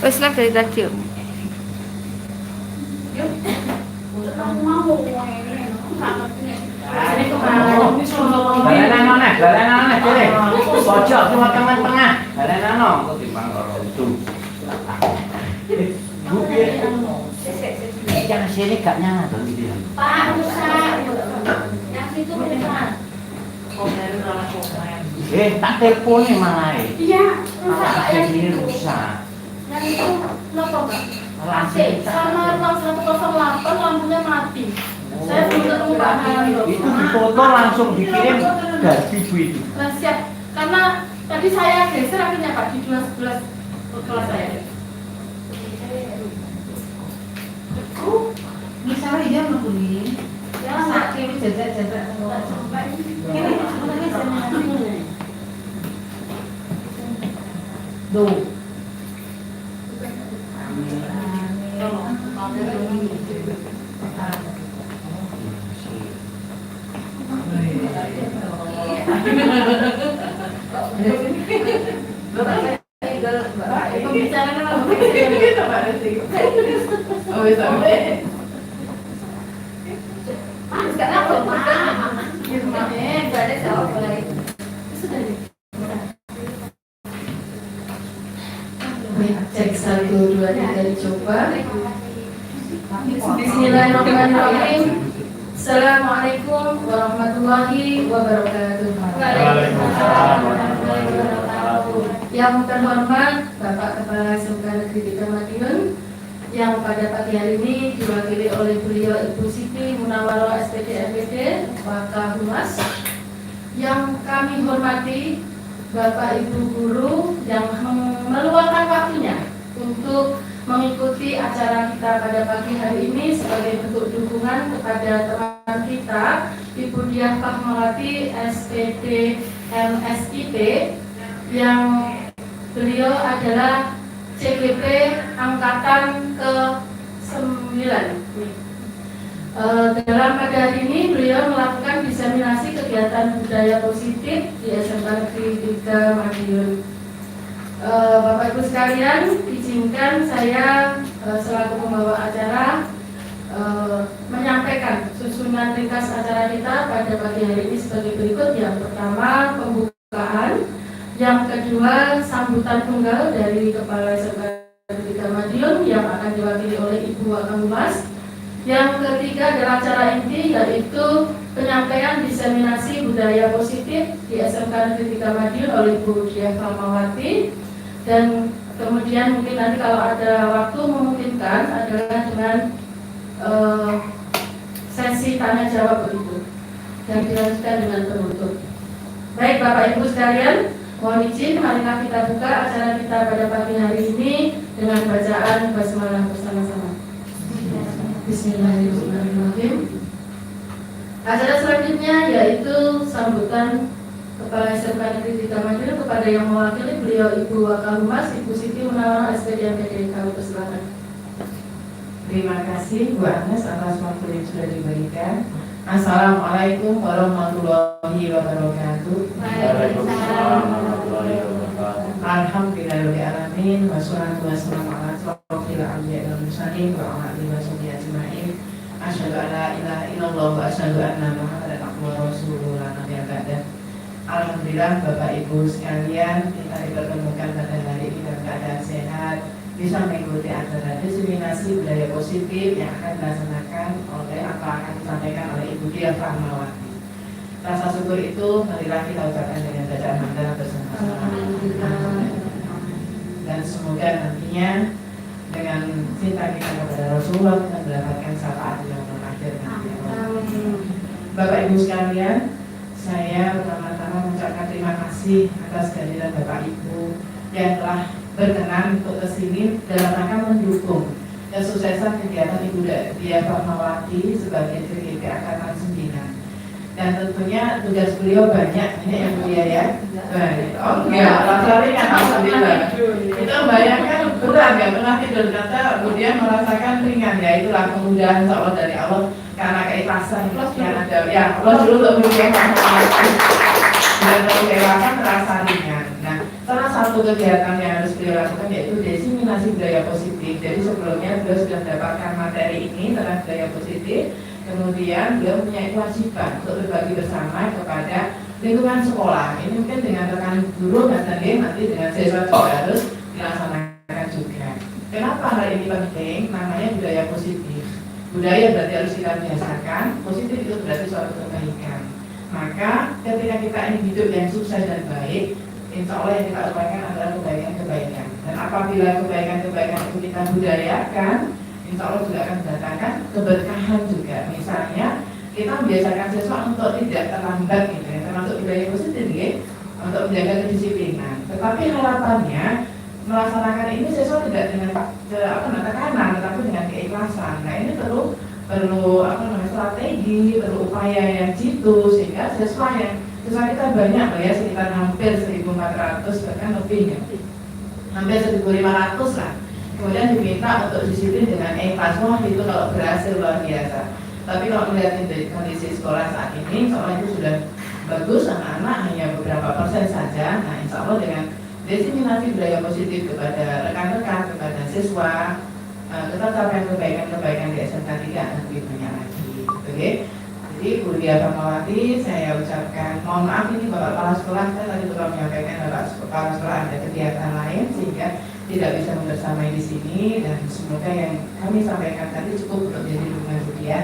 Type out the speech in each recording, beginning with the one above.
Wes live dari tadi yuk. Balenan jadi pojok cuma tengah-tengah. Balenan kok timbang karo itu. Yang sini gak nyala tuh gitu. Pak, rusak. Yang situ beneran. Tak telepon nih malah. Iya, rusak Pak. Yang sini rusak. Yang itu kenapa Pak? AC sama lampu 108 lampunya mati. Saya belum ketemu Pak Haryo. Itu difoto langsung dikirim dari ibu itu. Siap, karena tadi saya geser akhirnya Pak di 11 kelas saya. Misalnya dia menghuni, Ya, sakit jajak-jajak semua. Ini sebenarnya saya Duh. pembicaraan apa? Oh, bisa. Sekarang apa Pak? Gak ada jawab lagi. Sudah deh. Cek 1, 2, 3 dicoba. Bismillahirrahmanirrahim. Assalamualaikum warahmatullahi wabarakatuh. Waalaikumsalam warahmatullahi wabarakatuh. Yang terhormat Bapak Kepala SMK Negeri 3 Madiun, yang pada pagi hari ini diwakili oleh beliau Ibu Siti Munawaroh SPD MPD Wakahumas. Yang kami hormati Bapak Ibu guru yang meluangkan waktunya untuk mengikuti acara kita pada pagi hari ini sebagai bentuk dukungan kepada teman kita Ibu Diah Fahmawati SPD MSIP yang beliau adalah CGP Angkatan ke-9. Dalam pada hari ini beliau melakukan diseminasi kegiatan budaya positif di SMK Negeri 3 Madiun. Bapak Ibu sekalian, izinkan saya selaku pembawa acara menyampaikan susunan ringkas acara kita pada pagi hari ini sebagai berikut. Yang pertama, pembukaan. Yang kedua, sambutan tunggal dari Kepala SMK Negeri 3 Madiun yang akan diwakili oleh Ibu Wakahumas. Yang ketiga adalah acara inti, yaitu penyampaian diseminasi budaya positif di SMK Negeri 3 Madiun oleh Ibu Diah Fahmawati. Dan kemudian mungkin nanti kalau ada waktu memungkinkan adalah dengan sesi tanya jawab begitu, dan dilanjutkan dengan penutup. Baik Bapak Ibu sekalian, mohon izin marilah kita buka acara kita pada pagi hari ini dengan bacaan basmalah bersama-sama. Bismillahirrahmanirrahim. Acara selanjutnya yaitu sambutan Kepala SMK Negeri 3 Madiun kepada yang mewakili beliau Ibu Wakahumas, Ibu Siti Munawaroh SPD MPD. Kami persilakan. Terima kasih Bu Agnes atas waktu yang sudah diberikan. Assalamualaikum warahmatullahi wabarakatuh. Waalaikumsalam warahmatullahi wabarakatuh. Alhamdulillahirrahmanirrahim. Wassalatu wassalamu ala asyrofil anbiya'i wal mursalin wa ala alihi washabihi ajma'in. Asyhadu an la ilaha illallah wa asyhadu anna Muhammadan abduhu wa rasuluhu la nabiyya ba'dah. Alhamdulillah Bapak Ibu sekalian, kita dipertemukan pada hari ini dalam keadaan sehat, bisa mengikuti acara diseminasi budaya positif yang akan dilaksanakan oleh atau akan disampaikan oleh Ibu Diah Fahmawati. Rasa syukur itu marilah kita ucapkan dengan bacaan hamdalah bersama-sama. Dan semoga nantinya dengan cinta kita kepada Rasulullah kita mendapatkan syafaat yang terakhir nanti. Bapak Ibu sekalian, saya pertama-tama mengucapkan terima kasih atas kehadiran Bapak Ibu yang telah berkenan untuk kesini dalam rangka mendukung kesuksesan kegiatan Ibu Diah Fahmawati sebagai CGP Angkatan 9. Dan tentunya tugas beliau banyak, ini yang mulia ya. Oh enggak, rasanya kan alhamdulillah. Itu bayangkan berat, nggak pernah tidur, kata kemudian merasakan ringan, ya itulah kemudahan seolah dari Allah karena keikhlasan yang ada. Ya Allah dulu untuk memberikan dan keikhlasan terasa ringan. Nah, salah satu kegiatan yang harus beliau lakukan yaitu diseminasi budaya positif. Jadi sebelumnya beliau sudah mendapatkan materi ini tentang budaya positif. Kemudian beliau punya kewajiban untuk berbagi bersama kepada lingkungan sekolah. Ini mungkin dengan rekan guru dan nanti dengan siswa juga harus dilaksanakan juga. Kenapa hal ini penting? Namanya budaya positif. Budaya berarti harus kita biasakan. Positif itu berarti suatu kebaikan. Maka ketika kita ingin hidup yang sukses dan baik, insya Allah yang kita upayakan adalah kebaikan-kebaikan. Dan apabila kebaikan-kebaikan itu kita budayakan, insya Allah juga akan mendatangkan keberkahan juga. Misalnya kita membiasakan siswa untuk tidak terlambat, gitu ya, termasuk budaya positif, ya, untuk menjaga kedisiplinan. Tetapi harapannya melaksanakan ini siswa tidak dengan tekanan, tetapi dengan keikhlasan. Nah ini perlu strategi, perlu upaya yang jitu sehingga siswa kita banyak ya, sekitar hampir 1.400 bahkan lebih ya, hampir 1.500 lah. Kemudian diminta untuk disiplin dengan ikhlas. Wah itu kalau berhasil luar biasa. Tapi kalau melihat kondisi sekolah saat ini, soalnya itu sudah bagus, anak-anak hanya beberapa persen saja. Nah insya Allah dengan diseminasi budaya positif kepada rekan-rekan, kepada siswa, kita capai kebaikan-kebaikan di SMK 3 akan lebih banyak lagi. Oke? Jadi Bu Dia Famawati, saya ucapkan mohon maaf ini Bapak Kepala Sekolah, saya tadi sudah menyampaikan Bapak Kepala Sekolah ada kegiatan lain sehingga tidak bisa membersamai di sini, dan semoga yang kami sampaikan tadi cukup untuk menjadi dukungan Bu Dia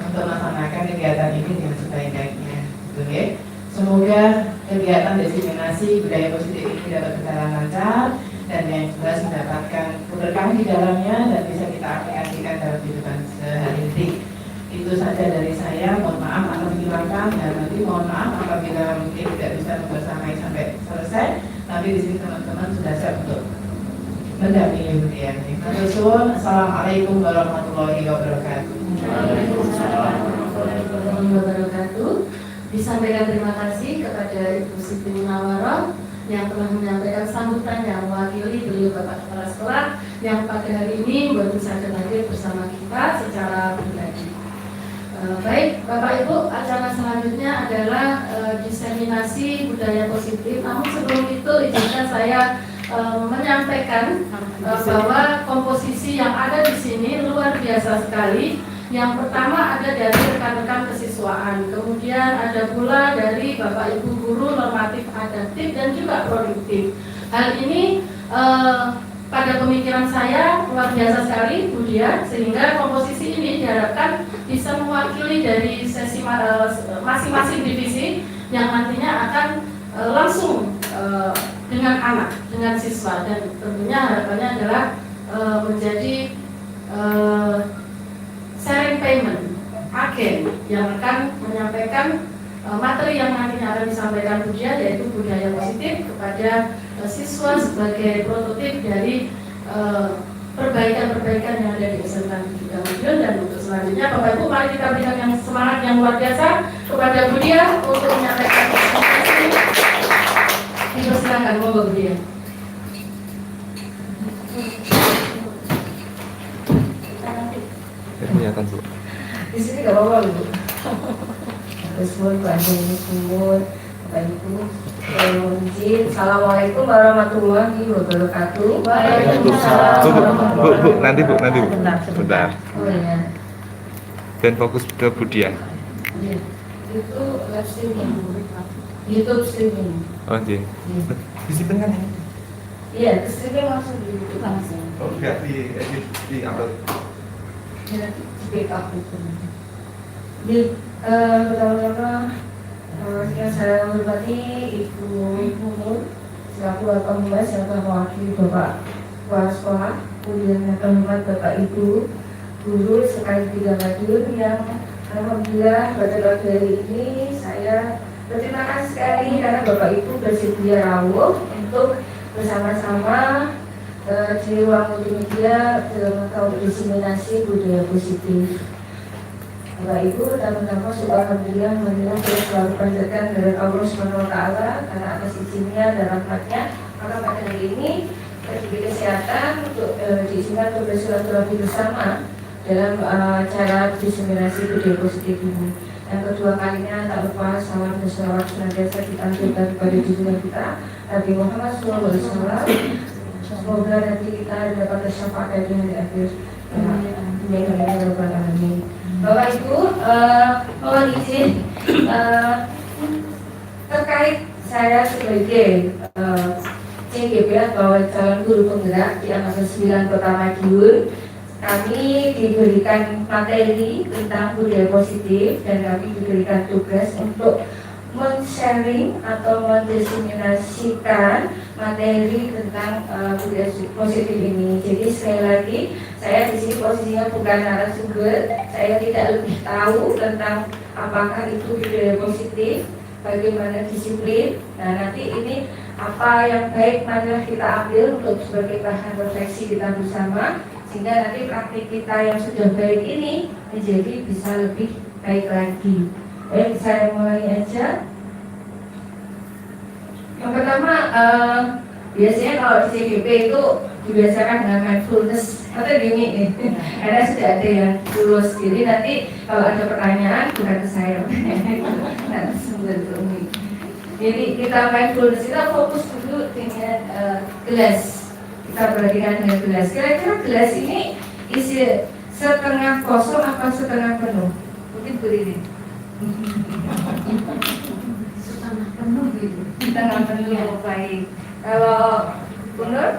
untuk melaksanakan kegiatan ini dengan sebaik-baiknya. Oke? Semoga kegiatan diseminasi budaya positif ini dapat berjalan lancar dan yang jelas mendapatkan keberkahan di dalamnya dan bisa kita aplikasikan dalam kehidupan sehari-hari. Itu saja dari saya. Mohon maaf atau menghilangkan, dan nanti mohon maaf apabila mungkin tidak bisa membersamai sampai selesai. Tapi di sini teman-teman sudah siap untuk mendampingi Bu Dia. Assalamualaikum warahmatullahi wabarakatuh. Waalaikumsalam warahmatullahi Warahmatullahi wabarakatuh. Disampaikan terima kasih kepada Ibu Siti Munawarah yang telah menyampaikan sambutan yang mewakili beliau Bapak Kepala Sekolah yang pada hari ini baru saja hadir bersama kita secara pribadi. Baik Bapak Ibu, acara selanjutnya adalah diseminasi budaya positif. Namun sebelum itu izinkan saya menyampaikan bahwa komposisi yang ada di sini luar biasa sekali. Yang pertama ada dari rekan-rekan kesiswaan, kemudian ada pula dari Bapak Ibu guru normatif adaptif dan juga produktif. Hal ini pada pemikiran saya luar biasa sekali Bu Dia, sehingga komposisi ini diharapkan bisa mewakili dari sesi masing-masing divisi yang nantinya akan langsung dengan anak, dengan siswa, dan tentunya harapannya adalah menjadi sharing payment agen yang akan menyampaikan materi yang nantinya akan disampaikan Bu Dia, yaitu budaya positif kepada siswa sebagai prototip dari perbaikan-perbaikan yang ada di SMK 3 Madiun. Dan untuk selanjutnya Bapak Ibu, mari kita berikan yang semangat yang luar biasa kepada Bu Dia untuk menyampaikan presentasi. Dipersilakan, monggo Bu Dia. Kelihatan Bu. Di sini nggak apa-apa Bu. Semua bahasa ini semua Bapak Ibu. Assalamualaikum warahmatullahi wabarakatuh. Waalaikumsalam. Bu, nanti Bu. Bentar. Oh iya. Dan fokus ke Bu Dia. Iya. Itu live streaming, YouTube streaming. Oh iya. Disiplin kan ya? Iya, streaming langsung di YouTube langsung. Oh enggak, di upload. Ya, di backup itu. Pertama-tama yang saya hormati Ibu Nur selaku Bapak Humas yang telah mewakili Bapak Kepala Sekolah, kemudian yang terhormat Bapak Ibu guru SMK 3 Madiun yang alhamdulillah pada pagi hari ini saya berterima kasih sekali karena Bapak Ibu bersedia rawuh untuk bersama-sama di ruang multimedia dalam diseminasi budaya positif. Bapak Ibu, pertama-tama alhamdulillah mendengar terus selalu panjatkan dari Allah SWT karena atas izinnya dan rahmatnya. Maka pada hari ini Menteri Kesehatan untuk diizinkan untuk bersilaturahmi bersama dalam cara diseminasi budaya positif ini. Yang kedua kalinya tak lupa salam dan sholawat senantiasa kita anjurkan kepada junjungan kita Nabi Muhammad SAW. Semoga nanti kita dapat bersyafaat di hari akhir. Amin. Bapak Ibu, mohon izin terkait saya sebagai CGP atau calon guru penggerak di Angkatan 9 Kota Madiun. Kami diberikan materi tentang budaya positif dan kami diberikan tugas untuk men-sharing atau mendiseminasikan materi tentang budaya positif ini. Jadi sekali lagi saya di sini posisinya bukan narasumber, saya tidak lebih tahu tentang apakah itu budaya positif, bagaimana disiplin. Nah nanti ini apa yang baik marilah kita ambil untuk sebagai bahan refleksi kita bersama, sehingga nanti praktik kita yang sudah baik ini menjadi bisa lebih baik lagi. Baik, saya mulai aja. Yang pertama, biasanya kalau di CGP itu dibiasakan dengan mindfulness atau gini nih, karena sudah ada yang lulus. Jadi nanti kalau ada pertanyaan bukan ke saya, nanti sumber ini. Jadi kita mindfulness, kita fokus dulu dengan gelas. Kita perhatikan dengan gelas. Kira-kira gelas ini isi setengah kosong apa setengah penuh? Mungkin berdiri. Setengah penuh gitu. Setengah penuh, baik. Kalau Bunur?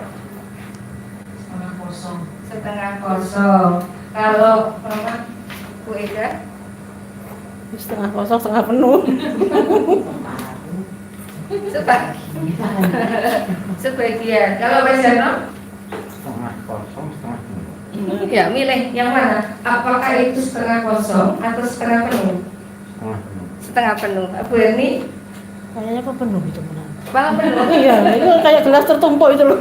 Setengah kosong. Setengah kosong. Kalau Mama Bu Eda? Setengah kosong, setengah penuh. Sebagian. Kalau Mas Jano? Setengah kosong, setengah penuh. Ya, milih yang mana? Apakah itu setengah kosong atau setengah penuh? Setengah penuh. Setengah penuh. Bu Erni? Kayaknya kok penuh gitu benar. Malah penuh. Iya, itu kayak gelas tertumpuk itu loh.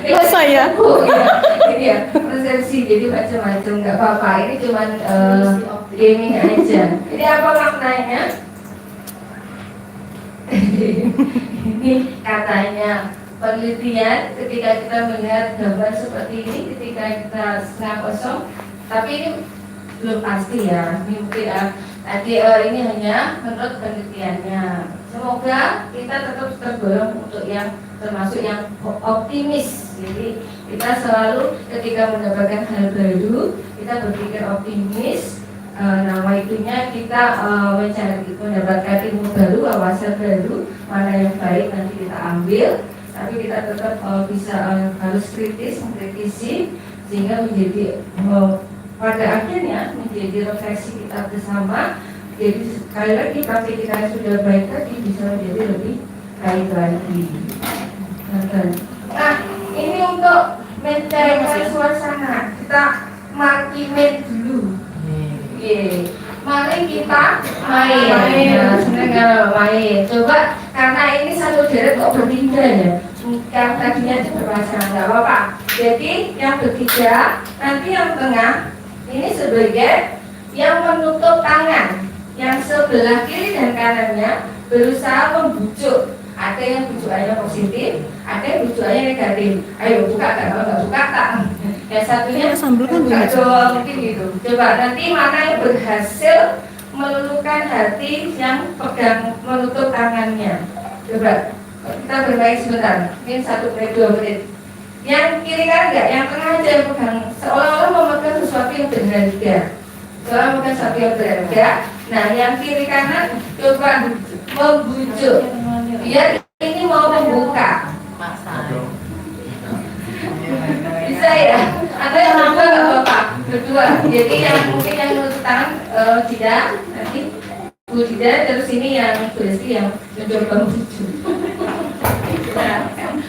Selesai ya. Ini ya, persepsi jadi macam-macam, nggak apa-apa. Ini cuma gaming aja. Ini apa maknanya? Ini katanya penelitian ketika kita melihat gambar seperti ini, ketika kita setengah kosong, tapi ini belum pasti ya. Ini mungkin tadi ini hanya menurut penelitiannya. Semoga kita tetap terdorong untuk yang termasuk yang optimis. Jadi kita selalu ketika mendapatkan hal baru, kita berpikir optimis. Nama itunya kita mencari mendapatkan ilmu baru, wawasan baru, mana yang baik nanti kita ambil, tapi kita tetap bisa harus kritis, mengkritisi, sehingga menjadi pada akhirnya menjadi refleksi kita bersama. Jadi sekali lagi praktik kita yang sudah baik tadi bisa menjadi lebih baik lagi. Nah ini untuk mencairkan suasana, kita markimen dulu. Mari kita main. Nah, sebenarnya kalau main, coba karena ini satu deret kok bertiga ya. Yang tadinya itu berpasangan, nggak apa-apa. Jadi yang bertiga, nanti yang tengah ini sebagai yang menutup tangan, yang sebelah kiri dan kanannya berusaha membujuk. Ada yang bujukannya positif, ada yang bujukannya negatif. Ayo buka kan, kalau nggak buka tak. Yang satunya buka doang mungkin gitu. Coba nanti mana yang berhasil meluluhkan hati yang pegang menutup tangannya. Coba kita bermain sebentar, mungkin 1 menit 2 menit. Yang kiri kan enggak, yang tengah aja yang pegang, seolah-olah memegang sesuatu yang berharga. Seolah memegang sesuatu yang berharga. Nah yang kiri kanan coba membujuk. Biar ini mau membuka. Bisa ya? Atau yang berdua nggak apa-apa? Berdua. Jadi yang mungkin yang menurut tangan tidak, nanti Bu tidak, terus ini yang berarti yang mencoba membujuk.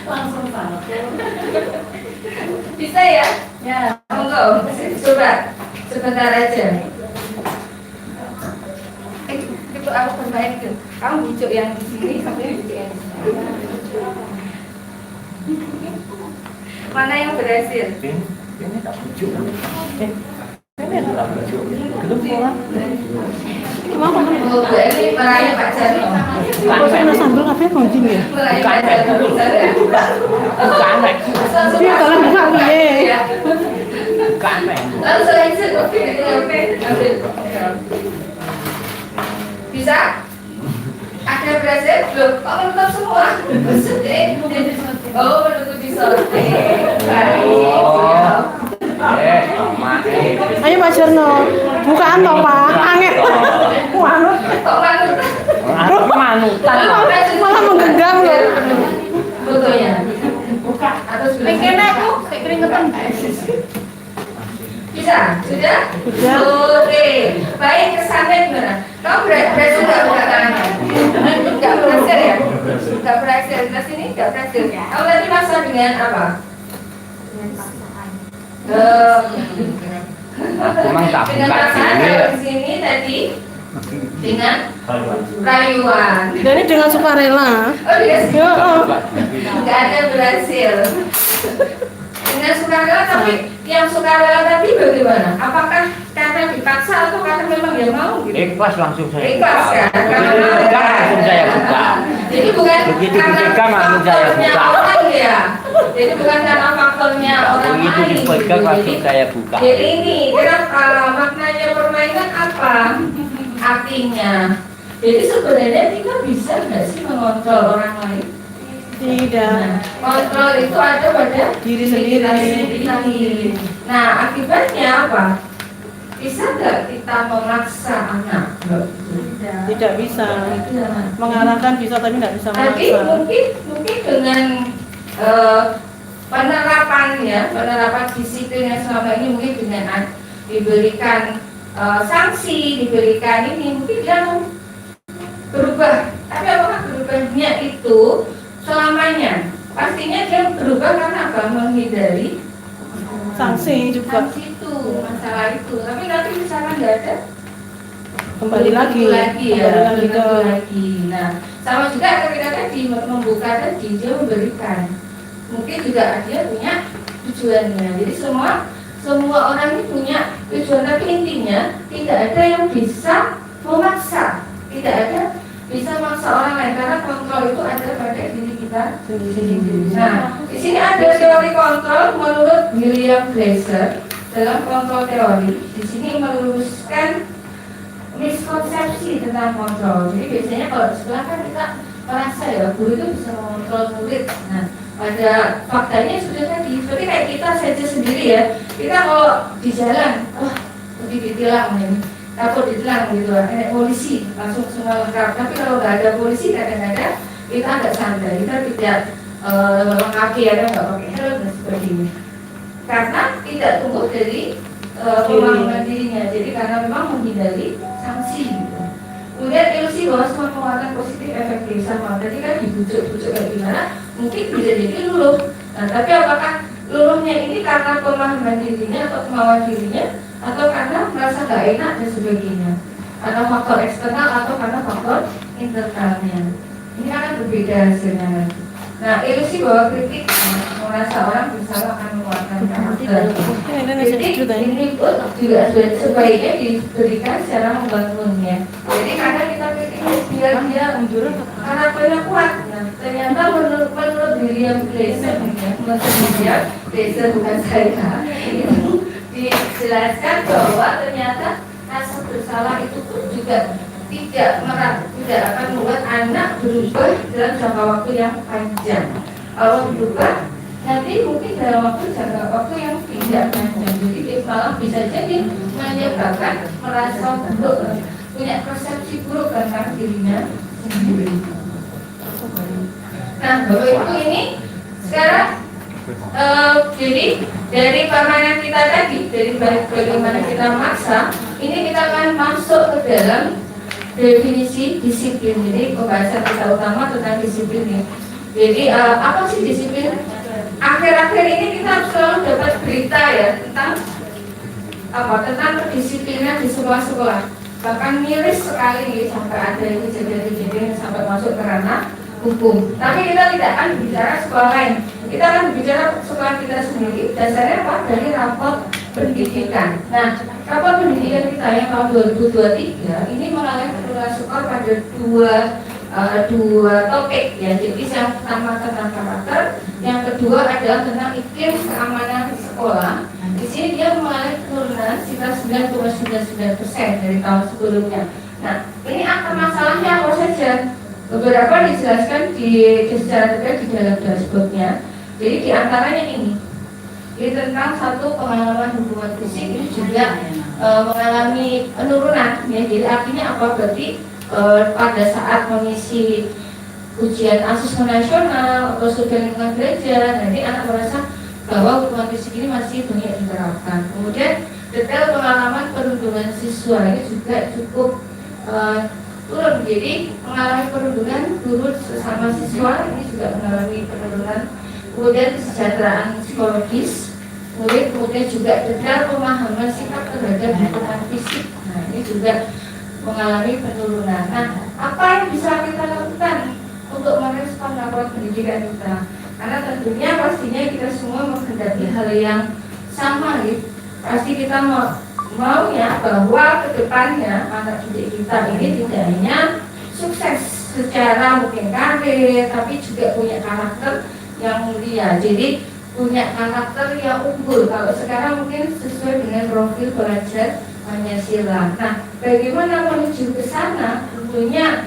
Langsung banget. Bisa ya? Ya. Monggo, coba sebentar aja. Itu aku bermain itu. Kamu bujuk yang di sini, sampai bujuk yang di sini. Mana yang berhasil? Ini tak bujuk. Ini tak bujuk. Belum pulang. Oh, ini meraih Pak Jani. Kok saya sambil ngapain kunci ya? Meraih Pak Jani. Bukan, Mek. Dia kalau bisa piye? Bukan, Mek. Langsung aja, oke. Ambil. Oh, menunggu disorting. Baik. Ayo Pak Jarno, bukaan toh Pak, angin. Manut. Kok manut? Manutan. Malah menggenggam loh. Fotonya. Buka atau sudah? Kena aku, kayak keringetan. Bisa? Sudah? Sudah. Oke. Baik, kesannya gimana? Kamu berhasil nggak buka tangannya? Nggak berhasil ya? Nggak berhasil. Di sini nggak berhasil. Kamu tadi masak dengan apa? Memang tak Dengan buka pasangan. dulu. Kalau di sini tadi dengan rayuan. Dan ini dengan sukarela. Oh, dia Ya, oh. nggak ada berhasil. Dengan sukarela, tapi yang sukarela tadi bagaimana? Apakah karena dipaksa atau karena memang dia mau gitu? Ikhlas langsung saya Ikhlas buka. kan? Begitu dipegang langsung saya buka. Jadi bukan Begitu karena dipegang langsung saya faktornya buka. orang ya. Jadi bukan karena faktornya orang Begitu lain. dipegang gitu. langsung saya buka. Jadi ini kenapa maknanya permainan apa? Artinya. Jadi sebenarnya kita bisa nggak sih mengontrol orang lain? Tidak. Nah, kontrol itu ada pada Diri sendiri. sendiri. Nah, akibatnya apa? Bisa nggak kita memaksa anak? Tidak bisa. Tidak. Mengarahkan bisa tapi tidak bisa Tapi memaksa. mungkin dengan penerapan disiplin yang selama ini mungkin dengan diberikan sanksi, diberikan ini mungkin dia mau berubah. Tapi apakah berubahnya itu selamanya? Pastinya dia berubah karena apa? Menghindari Sanksi juga. sanksi itu, masalah itu. Tapi nanti misalkan nggak ada, Kembali lagi. ya, Kembali lagi ke lagi. Nah, sama juga ketika tadi membuka tadi dia memberikan. Mungkin juga dia punya tujuannya. Jadi semua orang ini punya tujuan, tapi intinya tidak ada yang bisa memaksa, tidak ada bisa memaksa orang lain karena kontrol itu ada pada diri kita sendiri. Nah, di sini ada teori kontrol menurut William Glasser. Dalam kontrol teori, di sini meluruskan miskonsepsi tentang kontrol. Jadi biasanya kalau di sekolah kan kita merasa ya guru itu bisa mengontrol murid. Nah, pada faktanya sudah tadi, seperti kayak kita saja sendiri ya. Kita kalau di jalan, wah, lebih ditilang nih, takut ditilang gitu, ada polisi langsung semua lengkap. Tapi kalau nggak ada polisi kadang-kadang kita agak santai, kita tidak melengkapi, ada nggak pakai helm dan sebagainya. Karena tidak tumbuh dari pemahaman dirinya, jadi karena memang menghindari sanksi gitu. Kemudian ilusi bahwa semua penguatan positif efektif sama tadi kan dibujuk-bujuk kayak gimana, mungkin bisa jadi luluh. Nah, tapi apakah luluhnya ini karena pemahaman dirinya atau kemauan dirinya, atau karena merasa gak enak dan sebagainya, atau faktor eksternal atau karena faktor internalnya? Ini akan berbeda hasilnya nanti. Nah, ilusi bahwa kritik merasa orang bersalah akan menguatkan karakter. Kritik ini pun juga sebaiknya diberikan secara membangunnya. Jadi kadang kita kritik biar dia karakternya kuat. Nah, ternyata menurut William Glasser, Glasser bukan saya, itu dijelaskan bahwa ternyata rasa bersalah itu pun juga tidak akan membuat anak berubah dalam jangka waktu yang panjang. Kalau berubah nanti mungkin dalam jangka waktu yang tidak panjang. Jadi malah bisa jadi menyebabkan merasa buruk, punya persepsi buruk tentang dirinya sendiri. Nah, Bapak Ibu ini sekarang jadi dari permainan kita tadi, dari bagaimana kita maksa, ini kita akan masuk ke dalam definisi disiplin. Jadi pembahasan kita utama tentang disiplin ini. Jadi apa sih disiplin? Akhir-akhir ini kita selalu dapat berita ya tentang kedisiplinan di sekolah-sekolah. Bahkan miris sekali sampai ada yang kejadian-kejadian sampai masuk ke ranah hukum. Tapi kita tidak akan bicara sekolah lain. Kita akan bicara sekolah kita sendiri. Dasarnya apa? Dari raport pendidikan. Nah, raport pendidikan kita yang tahun 2023 ini mengalami penurunan skor pada dua topik ya. Jadi yang pertama tentang karakter, yang kedua adalah tentang iklim keamanan sekolah. Di sini dia mengalami penurunan sekitar 9,99% dari tahun sebelumnya. Nah, ini akar masalahnya apa saja? Beberapa dijelaskan secara detail di dalam dashboardnya. Jadi di antaranya ini tentang satu pengalaman hubungan fisik ini juga mengalami penurunan ya. Jadi artinya apa? Berarti pada saat mengisi ujian asesmen nasional atau survei lingkungan belajar, nanti anak merasa bahwa hubungan fisik ini masih banyak diterapkan. Kemudian detail pengalaman perundungan siswa ini juga cukup turun. Jadi mengalami perundungan turun sesama siswa ini juga mengalami penurunan. Kemudian kesejahteraan psikologis, kemudian juga detail pemahaman sikap terhadap hubungan fisik. Nah ini juga mengalami penurunan. Nah apa yang bisa kita lakukan untuk merespon laporan pendidikan kita? Karena tentunya pastinya kita semua menghadapi hal yang sama gitu. Pasti kita maunya bahwa kedepannya anak didik kita ini tidak hanya sukses secara mungkin karir, tapi juga punya karakter yang mulia. Jadi punya karakter yang unggul. Kalau sekarang mungkin sesuai dengan profil belajar Pancasila. Nah, bagaimana menuju ke sana? Tentunya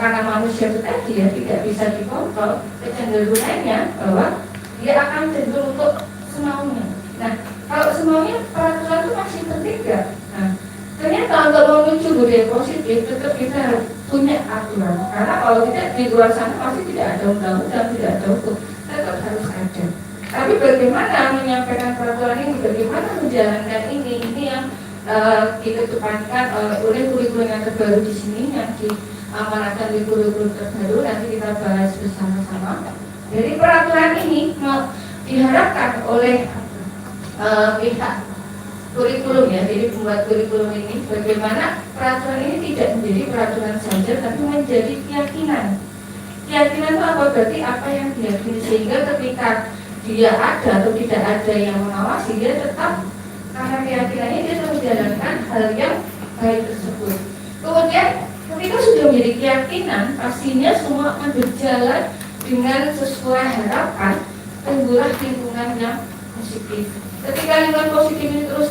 karena manusia itu tadi ya tidak bisa dikontrol, kecenderungannya bahwa dia akan cenderung untuk semaunya. Nah, kalau semaunya peraturan itu masih penting nggak? Nah, ternyata untuk menuju budaya positif tetap kita harus punya aturan. Karena kalau tidak di luar sana pasti tidak ada undang-undang, tidak ada hukum, tetap harus ada. Tapi bagaimana menyampaikan peraturan ini, bagaimana menjalankan ini yang kita depankan oleh kurikulum yang terbaru di sini yang diamanatkan di kurikulum terbaru, nanti kita bahas bersama-sama. Jadi peraturan ini diharapkan oleh pihak kurikulum ya, jadi pembuat kurikulum ini bagaimana peraturan ini tidak menjadi peraturan saja tapi menjadi keyakinan. Keyakinan itu apa? Berarti apa yang diyakini, sehingga ketika dia ada atau tidak ada yang mengawasi, dia tetap karena keyakinannya dia terus menjalankan hal yang baik tersebut. Kemudian ketika sudah menjadi keyakinan, pastinya semua akan berjalan dengan sesuai harapan, timbullah lingkungan yang positif. Ketika lingkungan positif ini terus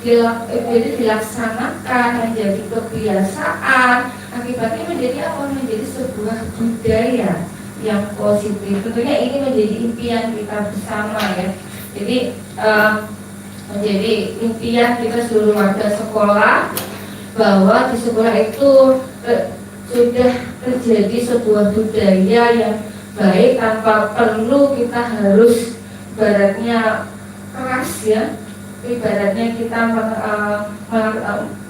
dilaksanakan menjadi kebiasaan, akibatnya menjadi apa? Menjadi sebuah budaya yang positif. Tentunya ini menjadi impian kita bersama ya. Jadi menjadi impian kita seluruh warga sekolah bahwa di sekolah itu sudah terjadi sebuah budaya yang baik tanpa perlu kita harus ibaratnya keras ya, ibaratnya kita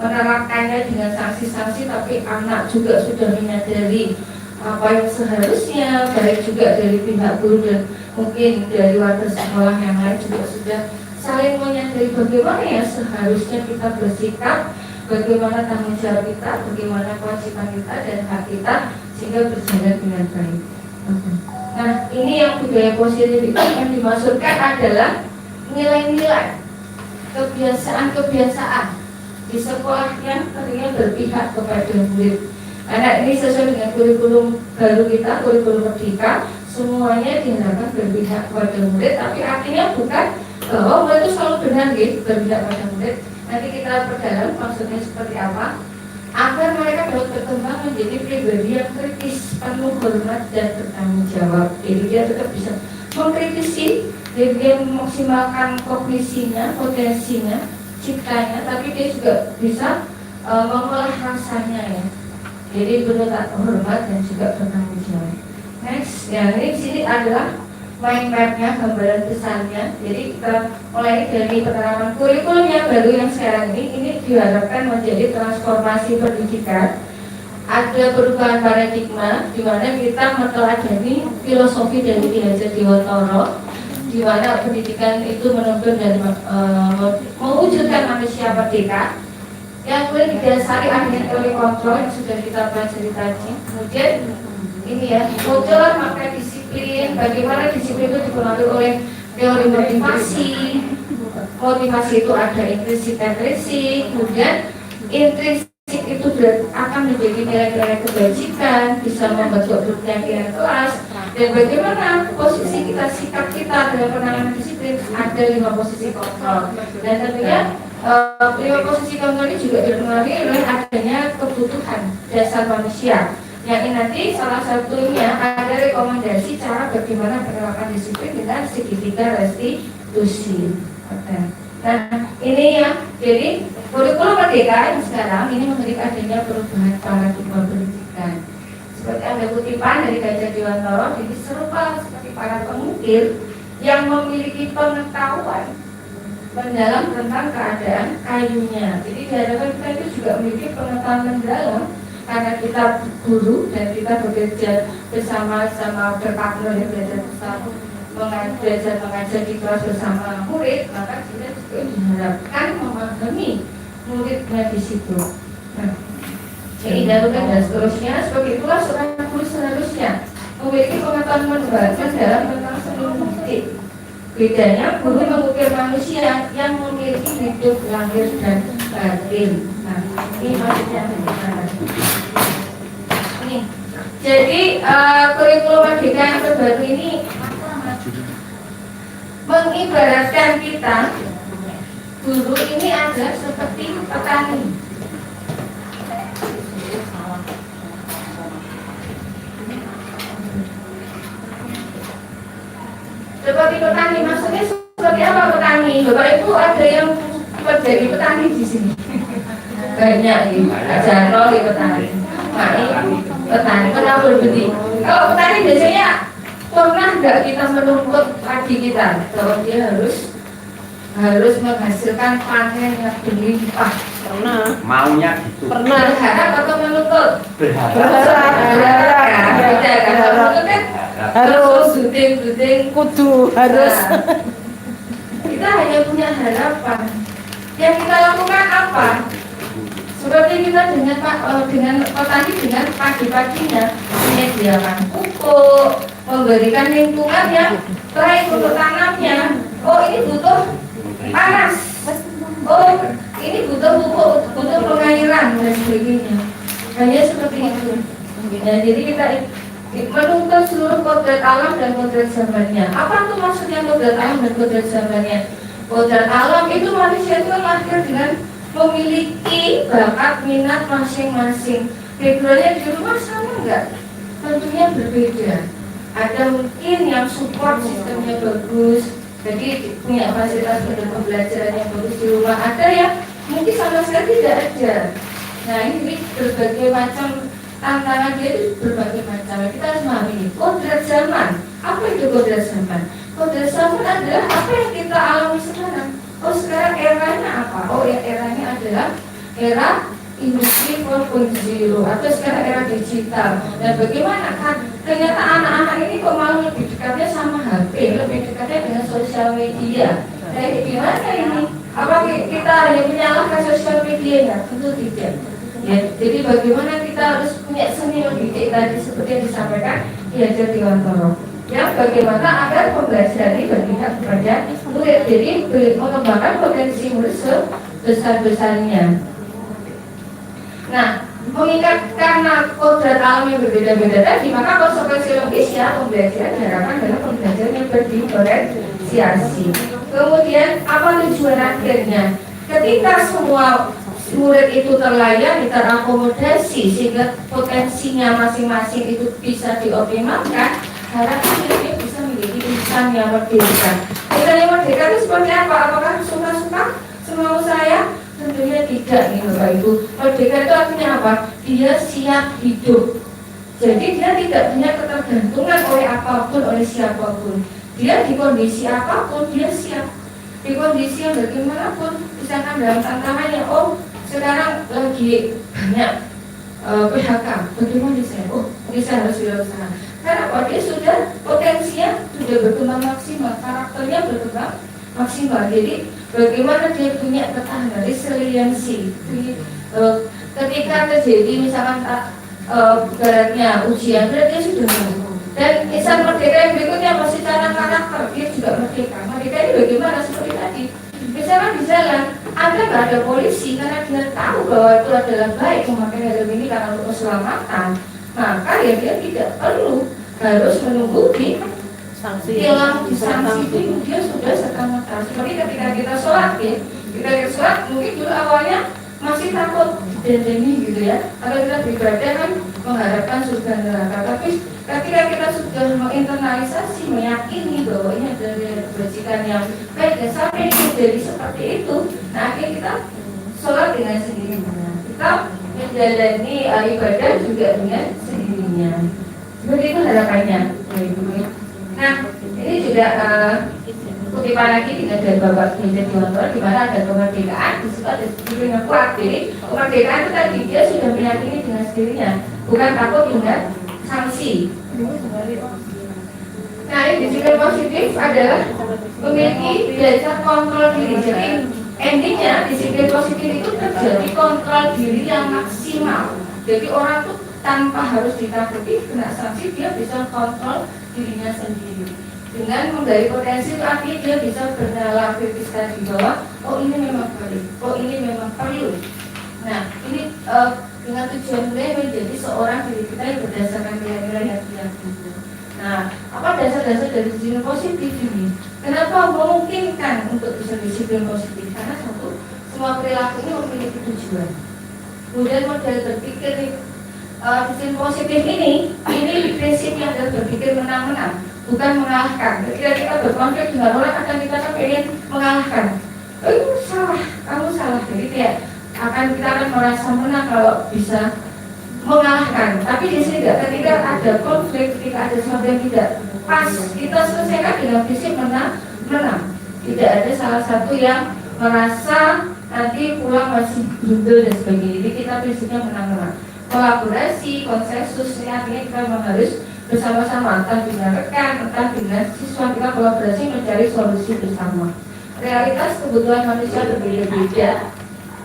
menerapkannya dengan sanksi-sanksi, tapi anak juga sudah menyadari apa yang seharusnya, baik juga dari pihak guru dan mungkin dari warga sekolah yang lain juga sudah saling menyadari bagaimana ya seharusnya kita bersikap, bagaimana tanggung jawab kita, bagaimana kewajiban kita dan hak kita, sehingga berjalan dengan baik. Nah ini yang budaya positif itu yang dimaksudkan adalah nilai-nilai, kebiasaan-kebiasaan di sekolah yang tentunya berpihak kepada murid. Karena ini sesuai dengan kurikulum baru kita, kurikulum Merdeka, semuanya diharapkan berpihak kepada murid, tapi artinya bukan bahwa murid itu selalu benar gitu, berpihak pada murid. Nanti kita perdalam maksudnya seperti apa, agar mereka dapat berkembang menjadi pribadi yang kritis, penuh hormat dan bertanggung jawab. Jadi dia tetap bisa mengkritisi, jadi dia memaksimalkan kognisinya, potensinya, ciptanya, tapi dia juga bisa mengolah rasanya ya. Jadi penuh hormat dan juga bertanggung jawab. Next, ya ini di sini adalah mind map-nya, gambaran besarnya. Jadi kita mulai dari penerapan kurikulum yang baru yang sekarang ini diharapkan menjadi transformasi pendidikan. Ada perubahan paradigma di mana kita meneladani filosofi dari Ki Hajar Dewantara, di mana pendidikan itu menuntut dan mewujudkan manusia merdeka yang kemudian didasari adanya teori kontrol yang sudah kita pelajari tadi. Kemudian ini ya, muncullah makna disiplin, bagaimana disiplin itu dipengaruhi oleh teori motivasi. Motivasi itu ada intrinsik dan ekstrinsik, kemudian intrinsik itu akan menjadi nilai-nilai kebajikan, bisa membentuk keyakinan kelas, dan bagaimana posisi kita, sikap kita dalam penanganan disiplin. Ada 5 posisi kontrol, dan tentunya 5 posisi kontrol ini juga dipengaruhi oleh adanya kebutuhan dasar manusia. Yang ini nanti salah satunya ada rekomendasi cara bagaimana penerapan disiplin dengan segitiga restitusi. Nah, ini ya, jadi kurikulum merdeka yang sekarang ini memberikan adanya perubahan paradigma pendidikan. Seperti ada kutipan dari Gajah Dewantara, jadi serupa seperti para pemikir yang memiliki pengetahuan mendalam tentang keadaan kayunya. Jadi diharapkan kita itu juga memiliki pengetahuan mendalam karena kita guru dan kita bekerja bersama-sama berpartner ya, belajar bersama belajar mengajar di kelas bersama murid, maka kita juga diharapkan memahami muridnya di situ. Nah, keindahan dan seterusnya, seperti itulah seorang guru seharusnya memiliki pengetahuan mendalam tentang seni musik. Bedanya guru mengukir manusia yang memiliki hidup lahir dan batin. Nah, ini maksudnya bagaimana? Ini. Jadi kurikulum merdeka yang terbaru ini mengibaratkan kita guru ini adalah seperti petani. Seperti petani, maksudnya seperti apa petani? Bapak Ibu ada yang menjadi petani di sini? Banyak ini, Jarno di petani, petani, pernah berbedi. Kalau petani biasanya pernah nggak kita menuntut padi kita bahwa dia harus menghasilkan panen yang berlimpah? Pernah. Maunya gitu. Pernah. Berharap atau menuntut? Berharap. Harus. Buding. Kudu harus. Nah, kita hanya punya harapan. Yang kita lakukan apa? Seperti kita dengan petani dengan pagi-paginya menyediakan pupuk, memberikan lingkungan yang baik untuk tanamnya. Oh, ini butuh panas. Oh, ini butuh pupuk, butuh pengairan dan sebagainya. Hanya seperti itu. Ya, jadi kita menuntut seluruh kodrat alam dan kodrat zamannya. Apa tuh maksudnya kodrat alam dan kodrat zamannya? Kodrat alam itu manusia itu lahir dengan memiliki bakat minat masing-masing. Backgroundnya di rumah sama enggak? Tentunya berbeda. Ada mungkin yang support sistemnya bagus, jadi punya fasilitas pembelajaran yang bagus di rumah. Ada yang mungkin sama sekali tidak ada. Nah, ini berbagai macam tantangan dia itu berbagai macam. Kita harus memahami kodrat zaman. Apa itu kodrat zaman? Kodrat zaman adalah apa yang kita alami sekarang. Oh, sekarang eranya apa? Oh, ya, eranya adalah era industri 4.0 atau sekarang era digital. Dan bagaimana kan ternyata anak-anak ini kok malah lebih dekatnya sama HP, lebih dekatnya dengan sosial media. Nah, gimana ini? Apa kita hanya menyalahkan sosial media? Tentu tidak. Ya, jadi bagaimana kita harus punya seni mendidik tadi seperti yang disampaikan Gajah Dewantara. Yang bagaimana agar pembelajaran ini berpihak kepada murid, jadi mengembangkan potensi murid sebesar-besarnya. Nah, mengingat karena kodrat alam yang berbeda-beda tadi, maka konsekuensi logisnya pembelajaran diharapkan dalam pembelajaran yang berdiferensiasi. Kemudian apa tujuan akhirnya? Ketika semua murid itu terlayani, terakomodasi sehingga potensinya masing-masing itu bisa dioptimalkan, harapan dia bisa menjadi insan yang merdeka. Insan yang merdeka itu seperti apa? Apakah suka-suka semau saya? Tentunya tidak nih Bapak Ibu. Merdeka itu artinya apa? Dia siap hidup. Jadi dia tidak punya ketergantungan oleh apapun, oleh siapapun. Dia di kondisi apapun dia siap. Di kondisi yang bagaimanapun, misalkan dalam tantangannya, oh sekarang lagi banyak PHK, bagaimana saya? Oh, ini saya harus berusaha. Karena apa? Dia sudah potensinya sudah berkembang maksimal, karakternya berkembang maksimal. Jadi bagaimana dia punya ketahanan, resiliensi. Ketika terjadi misalkan beratnya ujian, berarti dia sudah mampu. Dan insan merdeka yang berikutnya masih secara karakter, dia juga merdeka. Merdeka ini bagaimana? Seperti tadi, misalkan di jalan ada nggak ada polisi karena dia tahu bahwa itu adalah baik memakai helm ini karena untuk keselamatan, maka ya dia tidak perlu harus menunggu di tilang disanksi itu dia sudah serta merta. Seperti ketika kita sholat ya, kita sholat mungkin dulu awalnya masih takut dendeni gitu ya. Kalau kita beribadah kan mengharapkan surga neraka, tapi ketika kita sudah menginternalisasi, meyakini bahwa ini adalah kebajikan yang baik dan sampai menjadi seperti itu, nah akhirnya kita sholat dengan sendirinya, kita menjalani ibadah juga dengan sendirinya. Seperti itu harapannya. Nah, ini juga kutipan lagi dengan dari Bapak Genjar Diontoro, di mana ada kemerdekaan, di situ ada disiplin yang kuat. Jadi kemerdekaan itu tadi dia sudah meyakini dengan sendirinya, bukan takut dengan sanksi. Nah, ini disiplin positif adalah memiliki dasar kontrol diri. Jadi endingnya disiplin positif itu terjadi kontrol diri yang maksimal. Jadi orang tuh tanpa harus ditakuti kena sanksi, dia bisa kontrol dirinya sendiri. Dengan menggali potensi itu artinya dia bisa bernalar kritis tadi bahwa oh ini memang baik, oh ini memang perlu. Nah ini dengan tujuan mulai menjadi seorang diri kita yang berdasarkan nilai-nilai yang diyakini. Nah apa dasar-dasar dari disiplin positif ini? Kenapa memungkinkan untuk bisa disiplin positif? Karena satu, semua perilaku ini memiliki tujuan. Kemudian model berpikir disiplin positif ini prinsipnya adalah berpikir menang-menang, bukan mengalahkan. Ketika kita berkonflik dengan orang, akan kita ingin mengalahkan. Oh, salah, kamu salah. Jadi kita akan merasa menang kalau bisa mengalahkan. Tapi di sini ketika ada konflik, ketika ada sesuatu yang tidak pas, kita selesaikan dengan prinsip menang. Tidak ada salah satu yang merasa nanti pulang masih bundel dan sebagainya. Jadi kita prinsipnya menang-menang. Kolaborasi, konsensus, ini artinya kita memang harus bersama-sama, entah dengan rekan, entah dengan siswa, kita kolaborasi mencari solusi bersama. Realitas kebutuhan manusia berbeda-beda.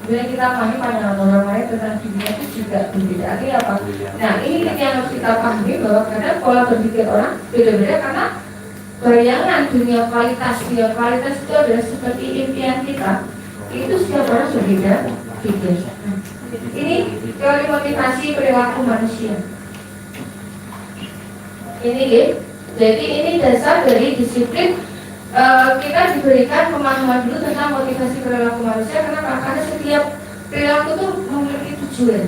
Bila kita pahami pandangan orang lain tentang dunia itu juga berbeda. Artinya apa? Nah ini yang harus kita pahami bahwa kadang pola berpikir orang beda-beda karena bayangan dunia kualitas itu adalah seperti impian kita. Itu setiap orang berbeda. Ini teori motivasi perilaku manusia. Ini ya. Jadi ini dasar dari disiplin. Kita diberikan pemahaman dulu tentang motivasi perilaku manusia. Karena setiap perilaku itu memiliki tujuan.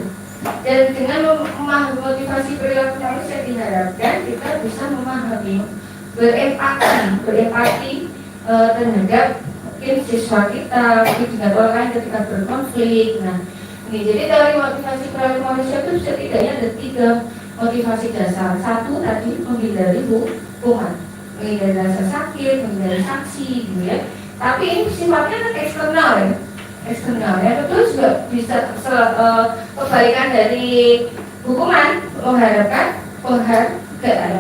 Dan dengan memahami motivasi perilaku manusia diharapkan kita bisa memahami, berempati terhadap mungkin siswa kita, mungkin dengan orang lain ketika berkonflik. Nah, ini jadi teori motivasi perilaku manusia itu setidaknya ada 3 motivasi dasar. Satu tadi menghindari hukuman, menghindari rasa sakit, menghindari saksi, gitu ya. Tapi ini sifatnya kan eksternal ya. Eksternal ya, betul juga bisa kebalikan dari hukuman, mengharapkan penghargaan.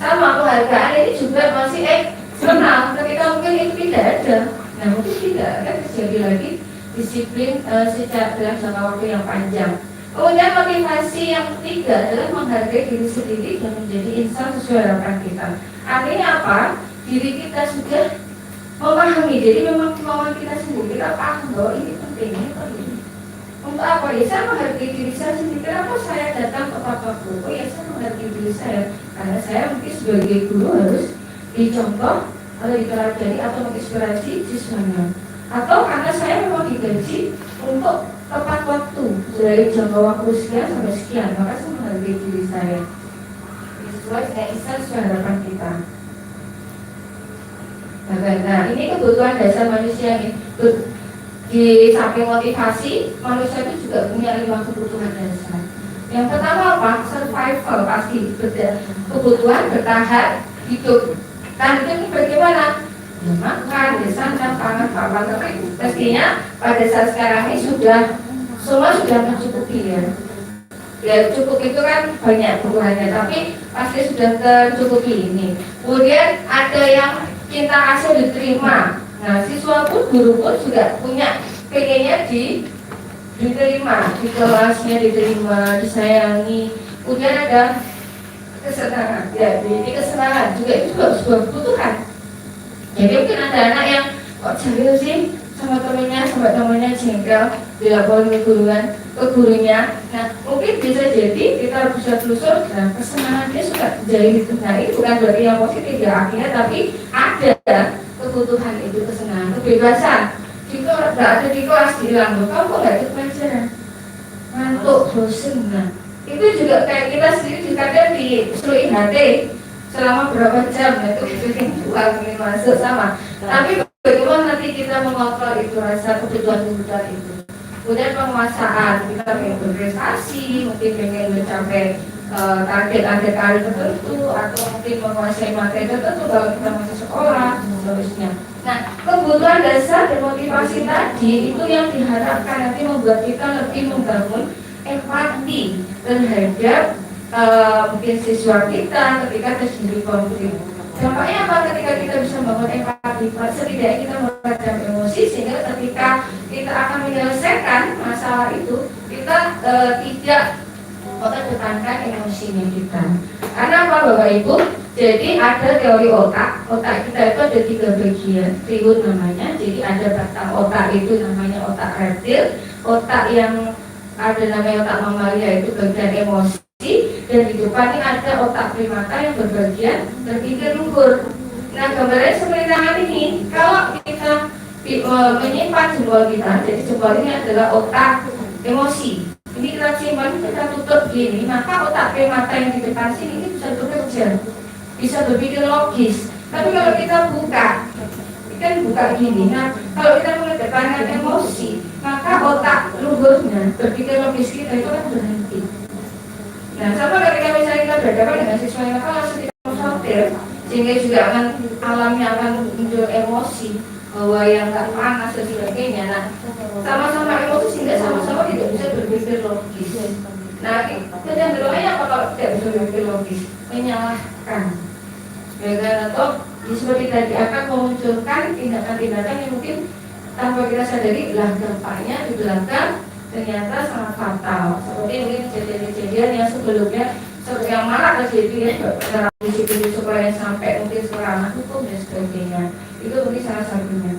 Sama penghargaan ini juga masih eksternal. Ketika mungkin itu tidak ada, nah mungkin tidak akan terjadi lagi disiplin secara dalam jangka waktu yang panjang. Kemudian motivasi yang ketiga adalah menghargai diri sendiri dan menjadi insan sesuai harapan kita. Artinya apa? Diri kita sudah memahami, jadi memang kemauan kita sendiri, kita paham bahwa ini penting, ini penting. Untuk apa? Ya saya menghargai diri saya sendiri. Kenapa saya datang ke Pak Guru? Oh ya saya menghargai diri saya, karena saya mungkin sebagai guru harus dicontoh atau dipelajari atau menginspirasi siswanya. Atau karena saya memang digaji untuk tepat waktu dari jangka waktu sekian sampai sekian, maka saya menghargai diri saya sesuai sesuai harapan kita. Nah ini kebutuhan dasar manusia ini. Di samping motivasi, manusia itu juga punya 5 kebutuhan dasar. Yang pertama apa? Survival pasti. Kebutuhan bertahan hidup. Tahan hidup ini bagaimana? Ya, makan, sandang, pangan, papan. Tapi pastinya pada saat sekarang ini semua sudah mencukupi ya. Ya cukup itu kan banyak ukurannya, tapi pasti sudah tercukupi ini. Kemudian ada yang cinta kasih diterima. Nah siswa pun, guru pun juga punya pengennya diterima, di kelasnya diterima, disayangi. Kemudian ada kesenangan, ya di kesenangan juga itu juga sebuah kebutuhan. Jadi mungkin ada anak yang kok jahil sih sama temennya jengkel, dilaporin ke gurunya. Nah mungkin bisa jadi kita bisa telusur, nah kesenangan dia suka jahil itu. Nah ini bukan berarti yang positif ya akhirnya, tapi ada kebutuhan itu, kesenangan, kebebasan. Jika nggak ada di kelas bilang, loh kamu kok nggak ikut pelajaran, ngantuk, bosen. Nah itu juga kayak kita sendiri juga kadang disuruh IHT selama berapa jam, nah itu bikin jual, ingin masuk sama. Tapi bagaimana nanti kita mengontrol itu rasa kebutuhan itu. Kemudian penguasaan, kita ingin berprestasi, mungkin ingin mencapai target karir tertentu, atau mungkin menguasai materi tertentu kalau kita masih sekolah dan seterusnya. Nah, kebutuhan dasar dan motivasi tadi itu yang diharapkan nanti membuat kita lebih membangun empati terhadap mungkin siswa kita ketika terjadi konflik. Dampaknya apa ketika kita bisa membangun empati? Setidaknya kita meredam emosi, sehingga ketika kita akan menyelesaikan masalah itu, kita tidak mengedepankan emosinya kita. Karena apa Bapak Ibu? Jadi ada teori otak kita itu ada 3 bagian, triun namanya. Jadi ada batang otak itu namanya otak reptil, otak yang ada namanya otak mamalia itu bagian emosi, dan di depan ini ada otak primata yang berbagian berpikir luhur. Nah gambarnya seperti tangan ini, kalau kita menyimpan jempol kita, jadi jempol ini adalah otak emosi. Ini kita simpan, kita tutup gini, maka otak primata yang di depan sini ini bisa bekerja, bisa berpikir logis. Tapi kalau kita buka, kan buka gini. Nah kalau kita mengedepankan emosi, maka otak luhurnya berpikir logis kita itu kan berhenti. Nah, sama ketika misalnya kita berhadapan dengan siswa yang nakal, langsung kita khawatir, sehingga juga akan alamnya akan muncul emosi bahwa yang nggak panas dan sebagainya. Nah, sama-sama emosi sehingga sama-sama tidak bisa berpikir logis. Nah, kecenderungannya apa kalau tidak bisa berpikir logis? Menyalahkan, ya kan? Atau seperti tadi akan memunculkan tindakan-tindakan yang mungkin tanpa kita sadari, lah dampaknya di belakang ternyata sangat fatal. Seperti mungkin kejadian-kejadian yang sebelumnya seperti yang malah terjadi dalam disiplin supaya sampai mungkin ke ranah hukum dan sebagainya. Itu mungkin salah satunya.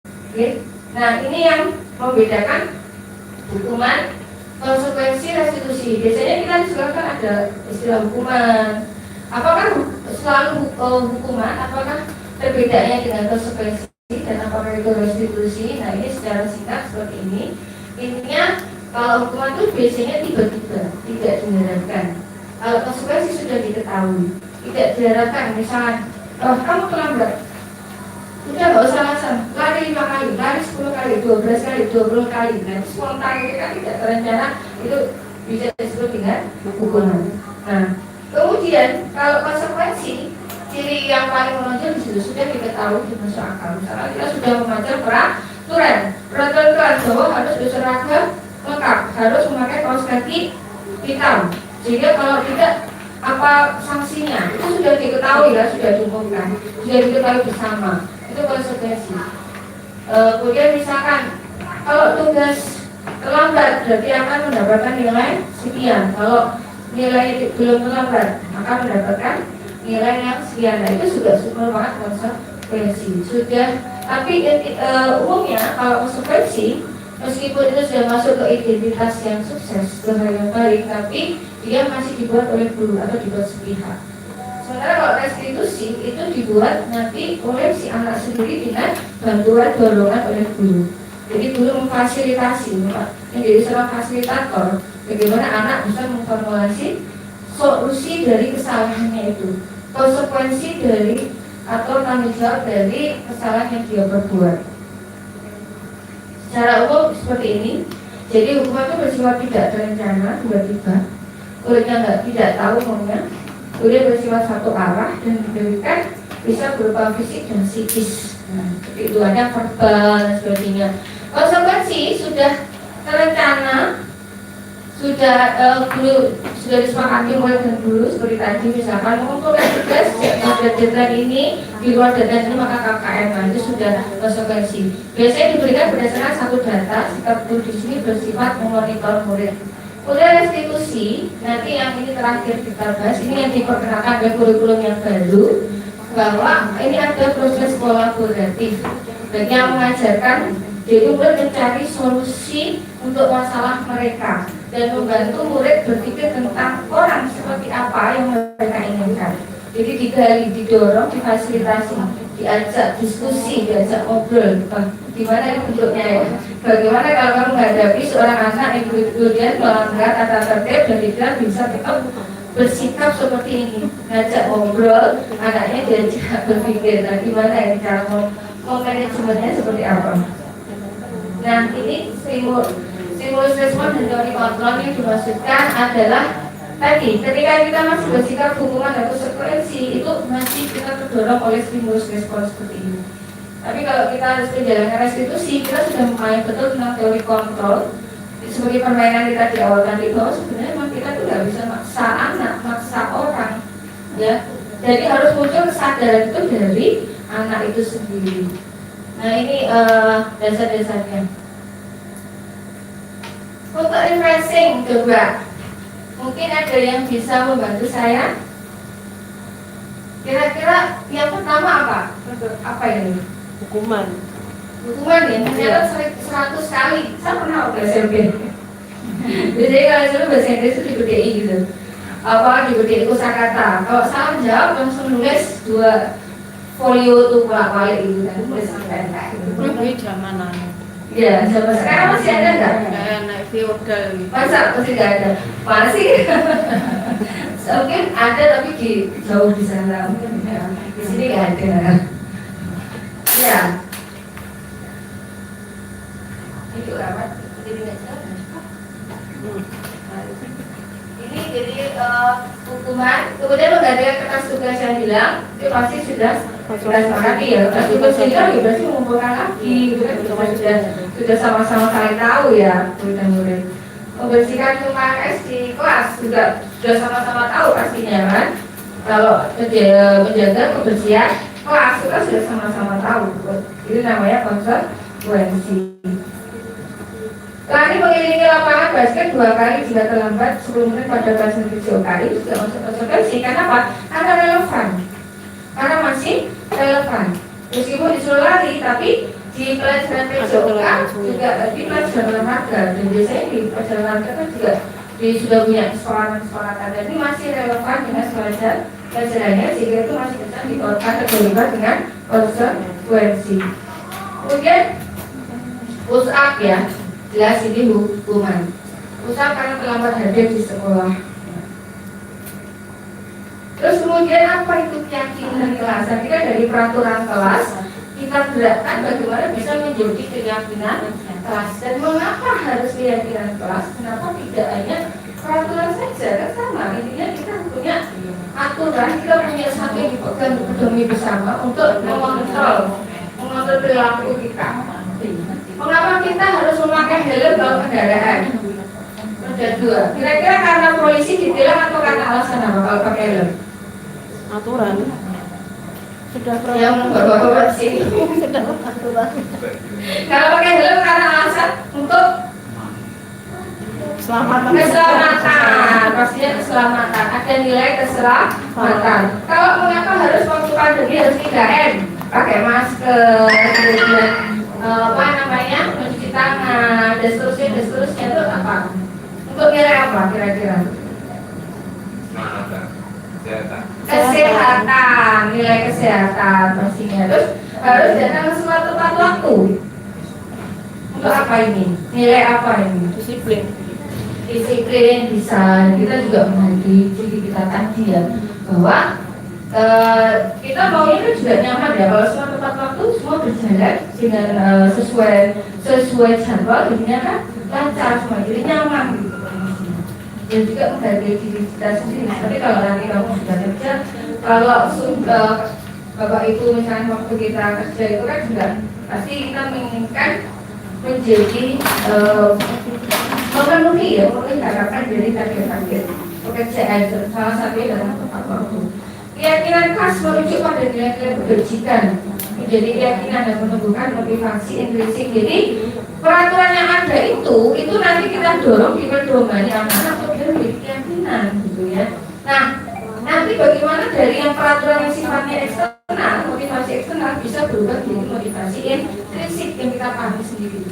Oke. Nah ini yang membedakan hukuman, konsekuensi, restitusi. Biasanya kita juga kan ada istilah hukuman. Apakah selalu hukuman? Apakah berbedanya dengan konsekuensi dan apakah itu restitusi? Nah ini secara singkat seperti ini. Intinya kalau hukuman itu biasanya tiba-tiba, tidak diharapkan. Kalau konsekuensi sudah diketahui, tidak diharapkan. Misalnya, kamu terlambat, udah nggak usah alasan, lari 5 kali, lari 10 kali, 12 kali, 20 kali. Nah, spontan itu kan tidak terencana, itu bisa disebut dengan hukuman. Nah, kemudian kalau konsekuensi, ciri yang paling menonjol di situ sudah diketahui di masuk akal. Misalnya kita sudah membaca peraturan bahwa harus berseragam lengkap, harus memakai kaos kaki hitam. Sehingga kalau tidak, apa sanksinya itu sudah diketahui ya, sudah diumumkan, sudah diketahui bersama. Itu konsekuensi. Kemudian misalkan kalau tugas terlambat berarti akan mendapatkan nilai sekian. Kalau nilai belum terlambat maka mendapatkan nilai yang sekian. Nah itu juga merupakan konsekuensi. Sudah. Tapi umumnya kalau konsekuensi, meskipun itu sudah masuk ke identitas yang sukses, ke hal yang baik, tapi dia masih dibuat oleh guru atau dibuat sepihak. Sementara kalau restitusi itu dibuat nanti oleh si anak sendiri dengan bantuan dorongan oleh guru. Jadi guru memfasilitasi, menjadi seorang fasilitator, bagaimana anak bisa memformulasi solusi dari kesalahannya itu, konsekuensi dari atau tanggung jawab dari kesalahan yang dia perbuat. Secara umum seperti ini. Jadi hukuman itu bersifat tidak terencana, tiba-tiba, olehnya tidak tahu maunya, kemudian bersifat satu arah dan diberikan bisa berupa fisik dan psikis. Nah, seperti itu ada verbal dan sebagainya. Konsekuensi sudah terencana, sudah disepakati mulai dari dulu, seperti tadi misalkan mengumpulkan tugas pada deadline ini, di luar deadline ini maka KKM. Nah, itu sudah konsekuensi. Biasanya diberikan berdasarkan satu data, sikap guru di sini bersifat memonitor murid. Kemudian restitusi, nanti yang ini terakhir kita bahas, ini yang diperkenalkan oleh kurikulum yang baru, bahwa ini ada proses kolaboratif bagi yang mengajarkan. Jadi murid mencari solusi untuk masalah mereka dan membantu murid berpikir tentang orang seperti apa yang mereka inginkan. Jadi digali, didorong, difasilitasi diajak diskusi, diajak ngobrol. Gimana ini bentuknya ya? Bagaimana kalau kamu menghadapi seorang anak yang kemudian melanggar tata tertib dan dia bisa tetap bersikap seperti ini, ngajak ngobrol, anaknya diajak berpikir. Nah, gimana ini cara mau manajemennya seperti apa? Nah, ini stimulus respon dan teori kontrol yang dimaksudkan adalah tadi ketika kita masih bersikap hukuman atau konsekuensi itu masih kita terdorong oleh stimulus respon seperti ini. Tapi kalau kita harus menjalankan restitusi, kita sudah memahami betul tentang teori kontrol. Sebagai permainan kita di awal tadi bahwa sebenarnya memang kita tuh nggak bisa maksa anak, maksa orang, ya. Jadi harus muncul kesadaran itu dari anak itu sendiri. Nah ini dasar-dasarnya. Untuk refreshing coba, mungkin ada yang bisa membantu saya. Kira-kira yang pertama apa? Apa ini? Hukuman. Hukuman ya, ternyata 100 kali. Saya pernah waktu SMP. Biasanya kalau SMP bahasa Inggris itu dibedain gitu. Apa dibedain kosakata. Kalau salah jawab langsung nulis 2 folio tuh balik gitu kan, tulis angka gitu. Ini zaman Iya, zaman sekarang masih ada nggak? naik feodal gitu. Masa masih nggak ada? Masih. Mungkin ada tapi di jauh di sana. Di sini nggak ada. Ya. Itu apa? Jadi nggak jelas. Ini jadi hukuman. Kemudian menggantikan kertas tugas yang hilang itu pasti sudah lagi ya. Kertas tugas hilang ya berarti mengumpulkan lagi. Itu kan sudah sama-sama saling tahu ya murid-murid. Membersihkan tumpahan es di kelas juga sudah sama-sama tahu pastinya kan. Kalau menjaga kebersihan kelas kita sudah sama-sama tahu. Itu namanya konsekuensi. Lari mengelilingi lapangan basket 2 kali jika terlambat 10 menit pada pasien video kali itu sudah masuk konsekuensi. Karena apa? Karena relevan. Karena masih relevan. Meskipun disuruh lari, tapi di pelajaran PJOK juga di pelajaran olahraga dan biasanya di pelajaran olahraga kan juga sudah punya kesepakatan dan ini masih relevan dengan pelajarannya sehingga itu masih bisa dikategorikan dengan konsekuensi. Kemudian push up ya. Jelas ini hukuman. Pusat karena terlambat hadir di sekolah. Terus kemudian apa itu keyakinan kelas? Jadi kan dari peraturan kelas kita gerakkan bagaimana bisa menjadi keyakinan kelas. Dan mengapa harus keyakinan kelas? Kenapa tidak hanya peraturan saja? Kan sama. Intinya kita punya aturan, kita punya satu yang dipegang pedomi bersama untuk mengontrol perilaku kita. Mengapa kita harus memakai helm dalam kendaraan? Ada 2. Kira-kira karena polisi ditilang atau karena alasan apa kalau pakai helm? Aturan. Sudah Yang bawa-bawa sini. Kalau pakai helm karena alasan untuk keselamatan, pastinya keselamatan. Ada nilai keselamatan. Kalau mengapa harus waktu pandemi harus 3M? Pakai masker, kemudian mencuci tangan, dan seterusnya itu apa? Untuk nilai apa kira-kira? Kesehatan, nilai kesehatan pastinya. Terus harus datang semua tepat waktu. Untuk apa ini? Nilai apa ini? disiplin. Disiplin bisa. Kita juga mengerti diri kita tadi ya bahwa kita maunya itu juga nyaman ya. Kalau semua tepat waktu, semua berjalan dengan sesuai jadwal, jadinya kan lancar semua, jadi nyaman gitu. Dan juga menghargai diri kita sendiri. Tapi kalau nanti kamu sudah kerja, kalau Bapak Ibu misalnya waktu kita kerja itu kan juga pasti kita menginginkan menjadi memenuhi ya, memenuhi harapan dari target-target pekerjaan salah satunya dalam tepat waktu. Keyakinan khas merujuk pada nilai-nilai kebajikan, menjadi keyakinan dan menumbuhkan motivasi intrinsik. Jadi peraturan yang ada itu nanti kita dorong di pedomani anak-anak untuk dia memiliki keyakinan gitu ya. Nah, nanti bagaimana dari yang peraturan yang sifatnya eksternal, motivasi eksternal bisa berubah menjadi motivasi intrinsik yang kita pahami sendiri.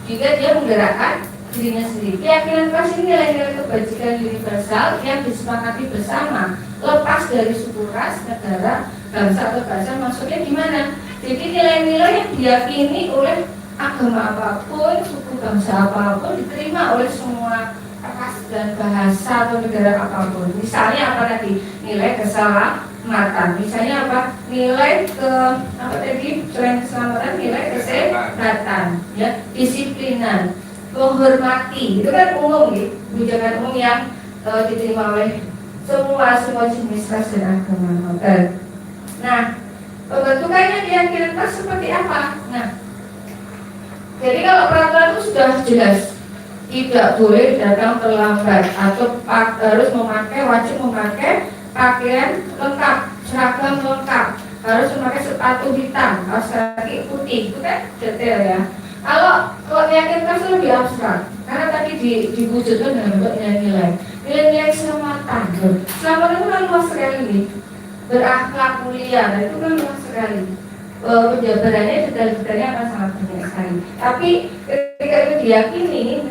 Jika dia menggerakkan dirinya sendiri. Keyakinan kelas ini nilai-nilai kebajikan universal yang disepakati bersama, lepas dari suku ras, negara, bangsa atau bahasa, maksudnya gimana? Jadi nilai-nilai yang diyakini oleh agama apapun, suku bangsa apapun diterima oleh semua ras dan bahasa atau negara apapun. Misalnya apa tadi? Nilai keselamatan. Misalnya apa? Nilai apa tadi? Selain keselamatan, nilai kesehatan, ya, disiplinan, menghormati. Itu kan umum, gitu. Kebijakan umum yang diterima oleh semua jenis ras dan agama. Nah, pembentukannya keyakinan ras seperti apa? Nah, jadi kalau peraturan itu sudah jelas, tidak boleh datang terlambat atau harus wajib memakai pakaian lengkap, seragam lengkap, harus memakai sepatu hitam, kaos kaki putih, itu kan detail ya. Kalau keyakinan ras lebih abstrak, karena tadi diwujudkan dengan bentuk nilai-nilai keselamatan. Keselamatan itu kan luas sekali nih, berakhlak mulia, nah itu kan luas sekali. Penjabarannya detail-detailnya akan sangat banyak sekali. Tapi ketika itu diyakini,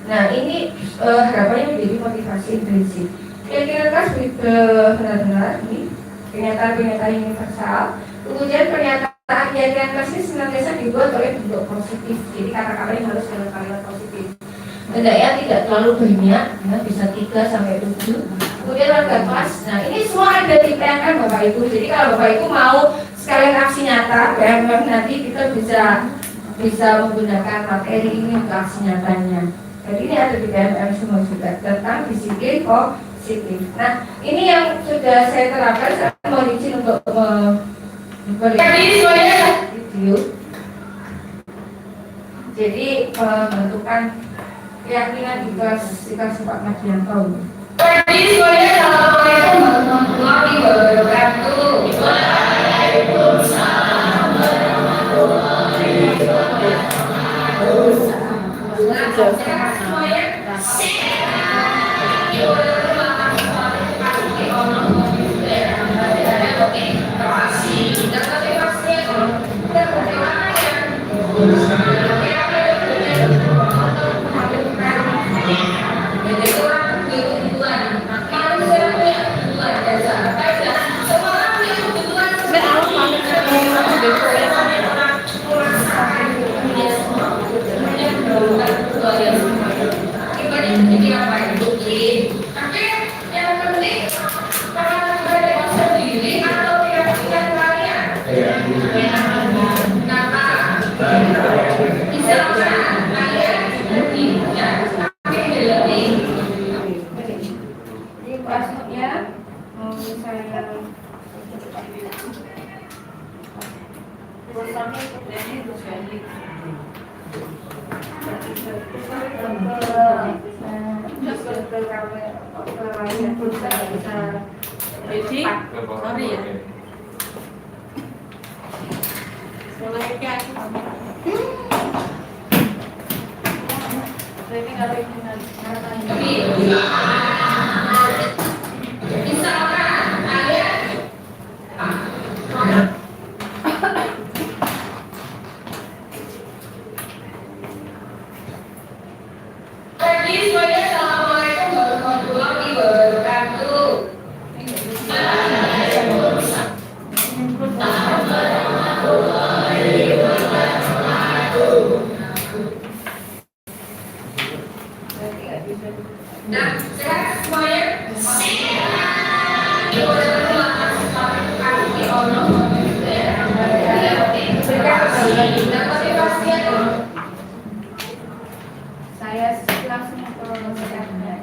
nah ini harapannya menjadi motivasi intrinsik. Keyakinan ras benar-benar ini pernyataan-pernyataan universal. Kemudian pernyataan keyakinan ras ini senantiasa dibuat oleh bentuk positif. Jadi kata-kata ini harus dalam kalimat positif. Hendaknya tidak terlalu banyak, ya, bisa 3 sampai 7. Kemudian warga kelas. Nah ini semua ada di PMM Bapak Ibu. Jadi kalau Bapak Ibu mau sekalian aksi nyata, PMM nanti kita bisa menggunakan materi ini untuk aksi nyatanya. Jadi ini ada di PMM semua juga tentang disiplin positif. Nah ini yang sudah saya terapkan. Saya mau izin untuk memberikan video. Jadi pembentukan keyakinan di kelas 4 Madian tahun. Jadi semuanya assalamualaikum warahmatullahi wabarakatuh. Waalaikumsalam warahmatullahi wabarakatuh. Semuanya Jadi, sorry ya. Mulai kayak jadi kalau saya langsung mempromosikannya.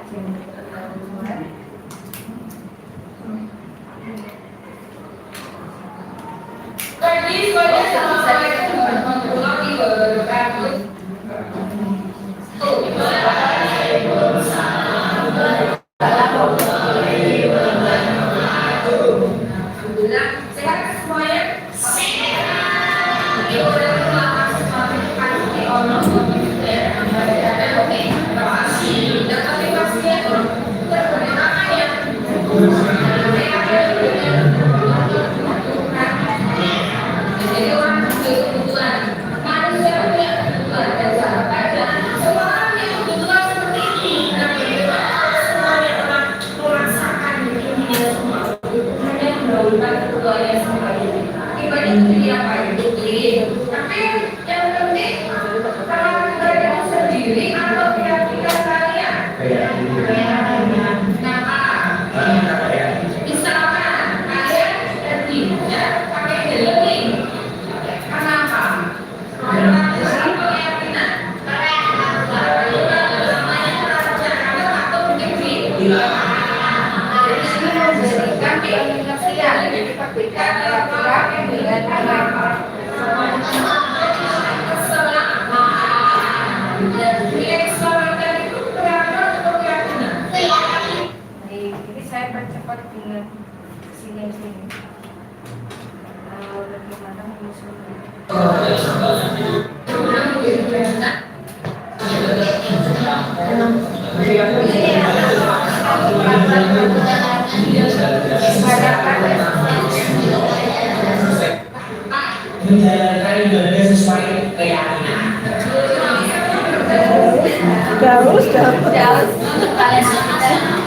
dengan sini. Bagaimana menyusunnya? Menjalankan ibadah sesuai keyakinan. Daus.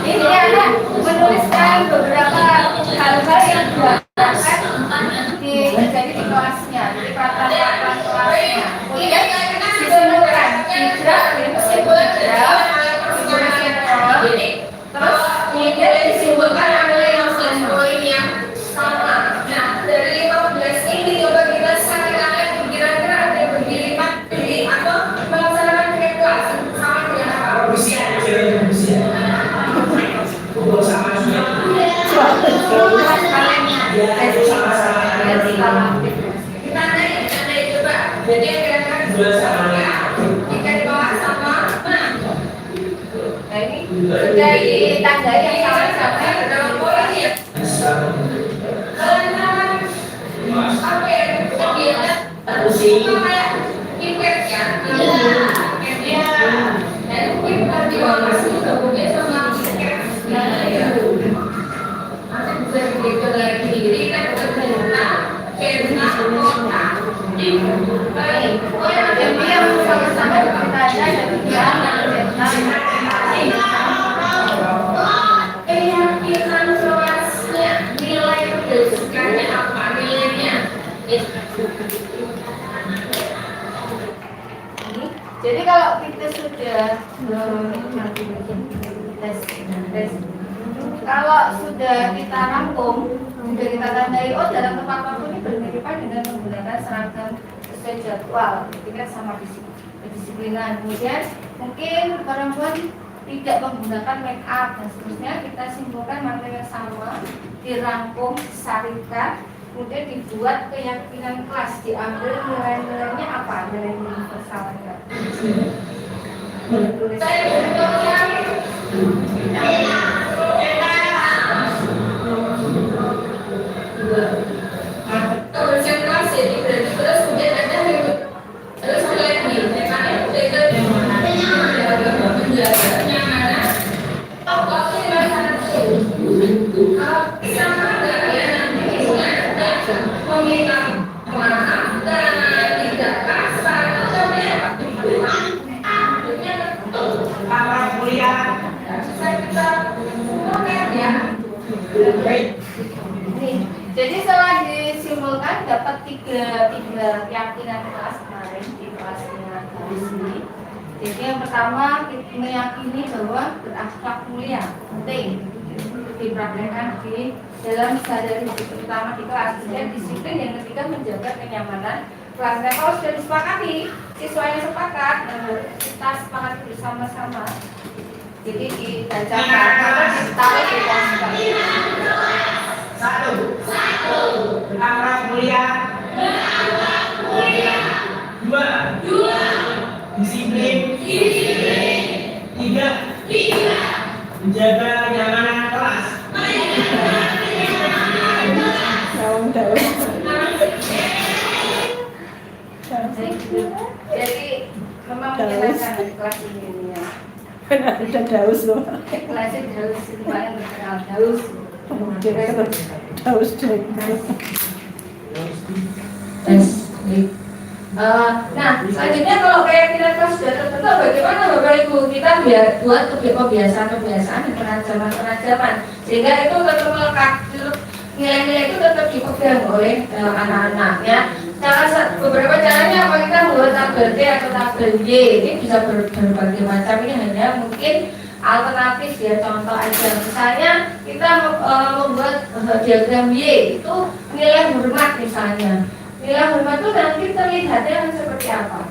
Ini ada menuliskan beberapa hal-hal yang dilakukan jadi di kelasnya, jadi peraturan kelasnya. Kemudian disimpulkan hijrah, terus kemudian disimpulkan ada yang sama. Nah, dari 15 ini coba kita sampaikan kira-kira ada yang berdiri atau melaksanakan kelas sama dengan apa? Kita naik coba. Jadi kira-kira jika di bawah sama. Nah ini sudah ditandai yang sama-sama dalam pola ya. Jadi kalau kita sudah kalau sudah kita rangkum, sudah kita tandai, oh dalam tempat waktu ini bermiripan dengan menggunakan seragam sesuai jadwal, kita sama kedisiplinan. Kemudian mungkin perempuan tidak menggunakan make up dan seterusnya, kita simpulkan materi yang sama, dirangkum, disarikan, kemudian dibuat keyakinan kelas, diambil nilai-nilainya apa, nilai universalnya. Jadi setelah disimpulkan dapat tiga keyakinan kelas kemarin di kelasnya ini. Jadi yang pertama kita meyakini bahwa berakhlak mulia penting dipraktekkan di dalam sehari-hari, terutama di kelas. Dan disiplin yang ketiga menjaga kenyamanan kelasnya. Kalau sudah disepakati, siswanya sepakat, kita sepakat bersama-sama. Jadi dibacakan atau ditaruh di kelas. Satu. Berakhlak mulia. Dua. Disiplin. Tiga. Menjaga kenyamanan kelas. Jadi memang menyenangkan kelas ini ya. Ada daus loh. Kelasnya daus, lumayan terkenal daus. Daus deh. Nah, selanjutnya kalau keyakinan kelas sudah terbentuk, bagaimana Bapak Ibu kita buat kebiasaan-kebiasaan di penajaman sehingga itu tetap melekat, nilai-nilai itu tetap dipegang oleh anak-anaknya. Beberapa caranya apa, kita membuat tabel D atau tabel Y, ini bisa berbagai macam, ini hanya mungkin alternatif ya, contoh aja. Misalnya kita membuat diagram Y, itu nilai hormat misalnya. Nilai hormat itu nanti terlihatnya seperti apa?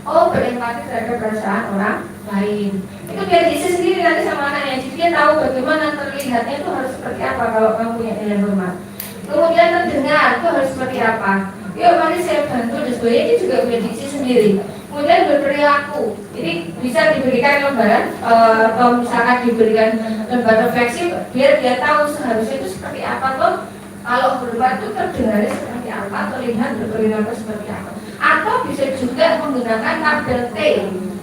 Oh, berempati terhadap perasaan orang lain. Itu biar diisi sendiri nanti sama anaknya, jadi dia tahu bagaimana terlihatnya itu harus seperti apa kalau kamu punya nilai hormat. Kemudian terdengar itu harus seperti apa? Yuk mari saya bantu dan sebagainya, ini juga biar diisi sendiri. Kemudian berperilaku, jadi bisa diberikan lembaran atau misalkan diberikan lembar refleksi biar dia tahu seharusnya itu seperti apa tuh. Kalau berubah itu terdengarnya seperti apa atau lihat berperilaku seperti apa. Atau bisa juga menggunakan tabel T,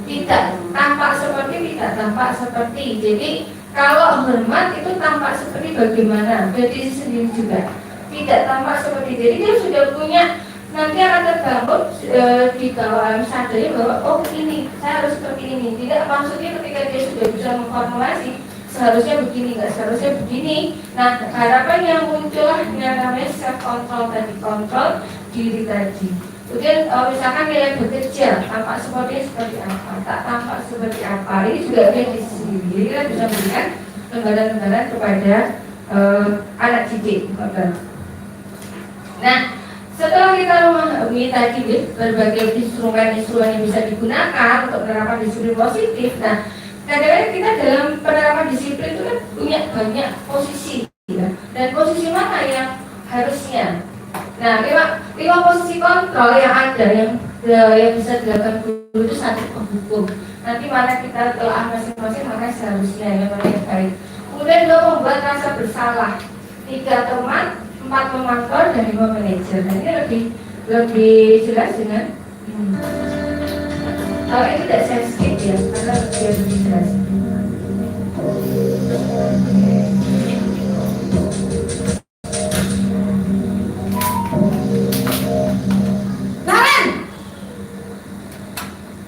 tidak tampak seperti, tidak tampak seperti. Jadi kalau hormat itu tampak seperti bagaimana, jadi sendiri juga tidak tampak seperti. Jadi dia sudah punya, nanti akan terbangun di bawah sadari bahwa oh ini saya harus seperti ini. Tidak, maksudnya ketika dia sudah bisa memformulasi seharusnya begini, nggak seharusnya begini. Nah, harapan yang muncullah yang namanya self control dan dikontrol diri tadi. Kemudian misalkan nilai bekerja tampak seperti apa, tak tampak seperti apa, ini juga ada di sini. Jadi kita bisa memberikan lembaran-lembaran kepada anak didik. Nah, setelah kita memahami tadi berbagai instrumen-instrumen yang bisa digunakan untuk penerapan disiplin positif, nah kadang-kadang kita dalam penerapan disiplin itu kan punya banyak posisi, ya. Dan posisi mana yang harusnya? Nah, lima posisi kontrol yang ada yang bisa dilakukan guru itu satu penghukum. Nanti mana kita telah masing-masing mana seharusnya yang mana yang baik. Kemudian 2 membuat rasa bersalah, 3 teman, 4 memantau, dan 5 manajer. Nah, ini lebih jelas dengan ini tidak saya skip ya, karena lebih jelas. Naren,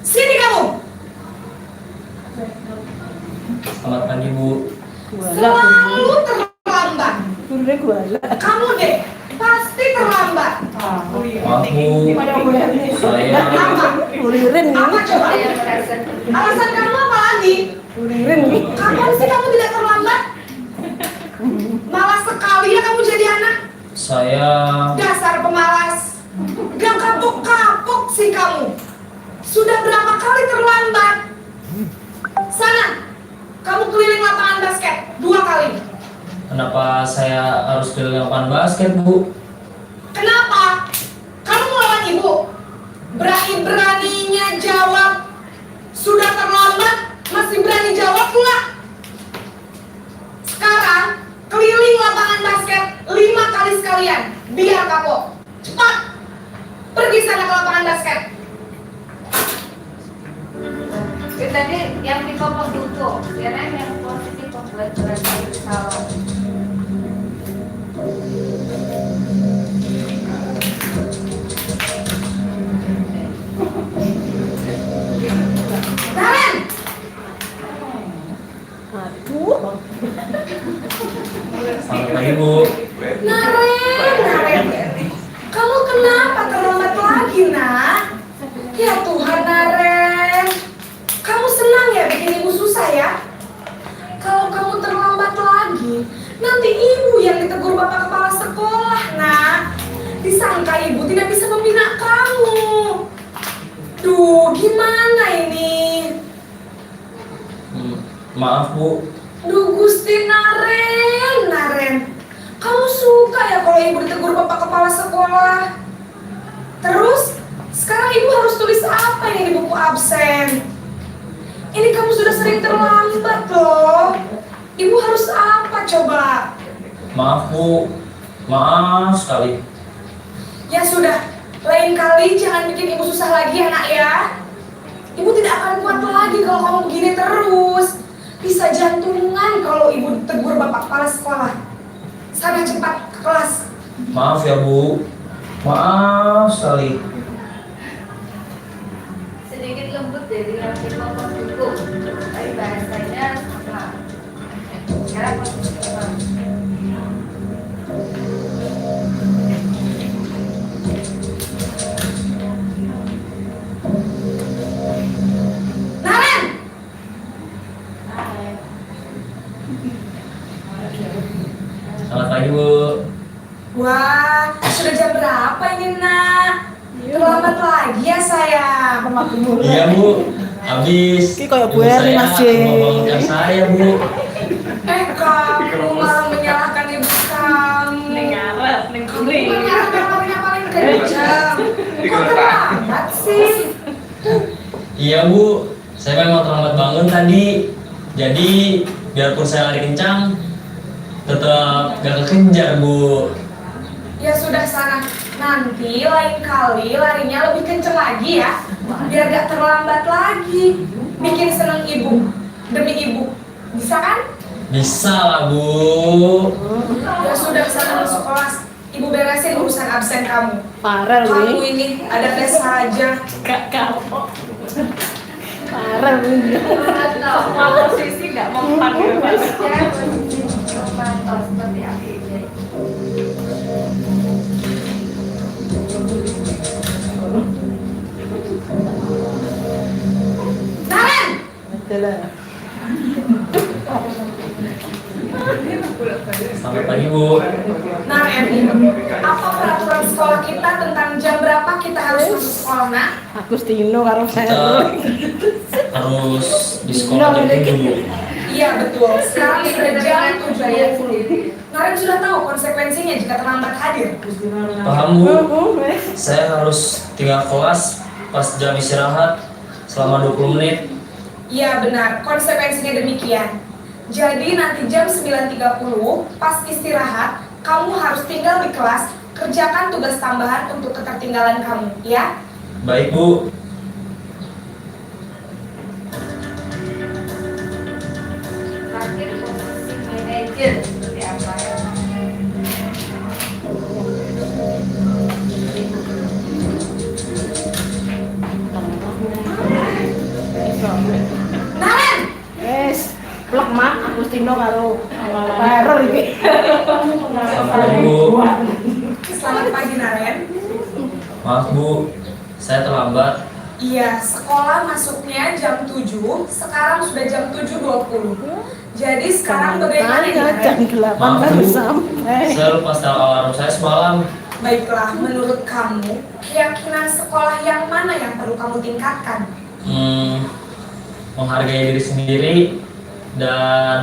sini kamu. Selamat pagi Bu. Selalu terlambat. Kamu deh pasti terlambat. Maaf Bu, saya Apa coba? Alasan kamu apa lagi? Kapan sih kamu tidak terlambat? Malas sekali ya kamu jadi anak. saya Dasar pemalas. Gak kapok-kapok sih kamu. Sudah berapa kali terlambat? Sana, kamu keliling lapangan basket 2 kali. kenapa saya harus keliling lapangan basket Bu? Kenapa? Kamu melawan ibu. Berani-beraninya jawab. Sudah terlambat, masih berani jawab pula. Sekarang, keliling lapangan basket 5 kali sekalian. Biar kapok. Cepat. Pergi sana ke lapangan basket. Tadi yang di kelompok duduk, sekarang yang positif membuat berasa bersalah. Naren, Selamat pagi Bu. Naren. Kamu kenapa terlambat lagi, nak? Ya Tuhan, Naren. Kamu senang ya bikin ibu susah ya? Kalau kamu terlambat lagi, nanti ibu yang ditegur bapak kepala sekolah, nak. Disangka ibu tidak bisa membina kamu. Duh, gimana ini? Maaf Bu. Duh, Gusti Naren. Kamu suka ya kalau ibu ditegur bapak kepala sekolah? Terus, sekarang ibu harus tulis apa ini di buku absen? Ini kamu sudah sering terlambat loh. Ibu harus apa coba? Maaf Bu. Maaf sekali. Ya sudah, lain kali jangan bikin ibu susah lagi ya nak ya. Ibu tidak akan kuat lagi kalau kamu begini terus. Bisa jantungan kalau ibu tegur bapak kepala sekolah. Sana cepat ke kelas. Maaf ya Bu. Maaf sekali. Sedikit lembut dari yang di kelompok duduk, tapi bahasanya sama. Sekarang posisi teman. Naren, Selamat pagi Bu. wah sudah jam berapa ini nak? Terlambat lagi ya sayang. Iya Bu. Habis. Ini kayak Bu ibu Erni, saya Mas J. membangunkan saya Bu. Kamu malah menyalahkan ibu kamu. Kamu menyalahkan orang yang paling kejam. Kok terlambat sih? Iya Bu, saya memang terlambat bangun tadi. Jadi biarpun saya lari kencang, tetap gak kekejar Bu. Ya sudah sana, nanti lain kali larinya lebih kenceng lagi ya, biar gak terlambat lagi. Bikin seneng ibu, demi ibu, bisa kan? Bisa lah Bu. Ya sudah sana masuk kelas, ibu beresin urusan absen kamu. Parah Kamu nih. ini ada tes saja. Kak kapok. Parah nih. Posisi nggak mempan ya Mas. Mantap seperti apa ini? Naren! Selamat pagi Bu. Naren, apa peraturan sekolah kita tentang jam berapa kita harus masuk sekolah, nak? Agustino karo Kita saya. harus di sekolah jam 7 Bu. Iya betul, sekarang sudah jam 7.20. Naren sudah tahu konsekuensinya jika terlambat hadir. Paham Bu? Saya harus tinggal kelas pas jam istirahat selama 20 menit. Iya benar, konsekuensinya demikian. Jadi nanti jam 9.30 pas istirahat, kamu harus tinggal di kelas, kerjakan tugas tambahan untuk ketertinggalan kamu, ya? Baik Bu. Terakhir posisi manajer seperti apa ya? Naren! Wes, plek mak Agustino karo Parah iki. Baik Bu. Selamat pagi Naren. Maaf Bu, saya terlambat. Iya, sekolah masuknya jam 7, sekarang sudah jam 7.20. Jadi sekarang bagaimana nih Makanya jam Naren? 8 Maaf, baru Bu. sampai. Saya lupa setel alarm saya semalam. Baiklah, menurut kamu, keyakinan sekolah yang mana yang perlu kamu tingkatkan? Menghargai diri sendiri dan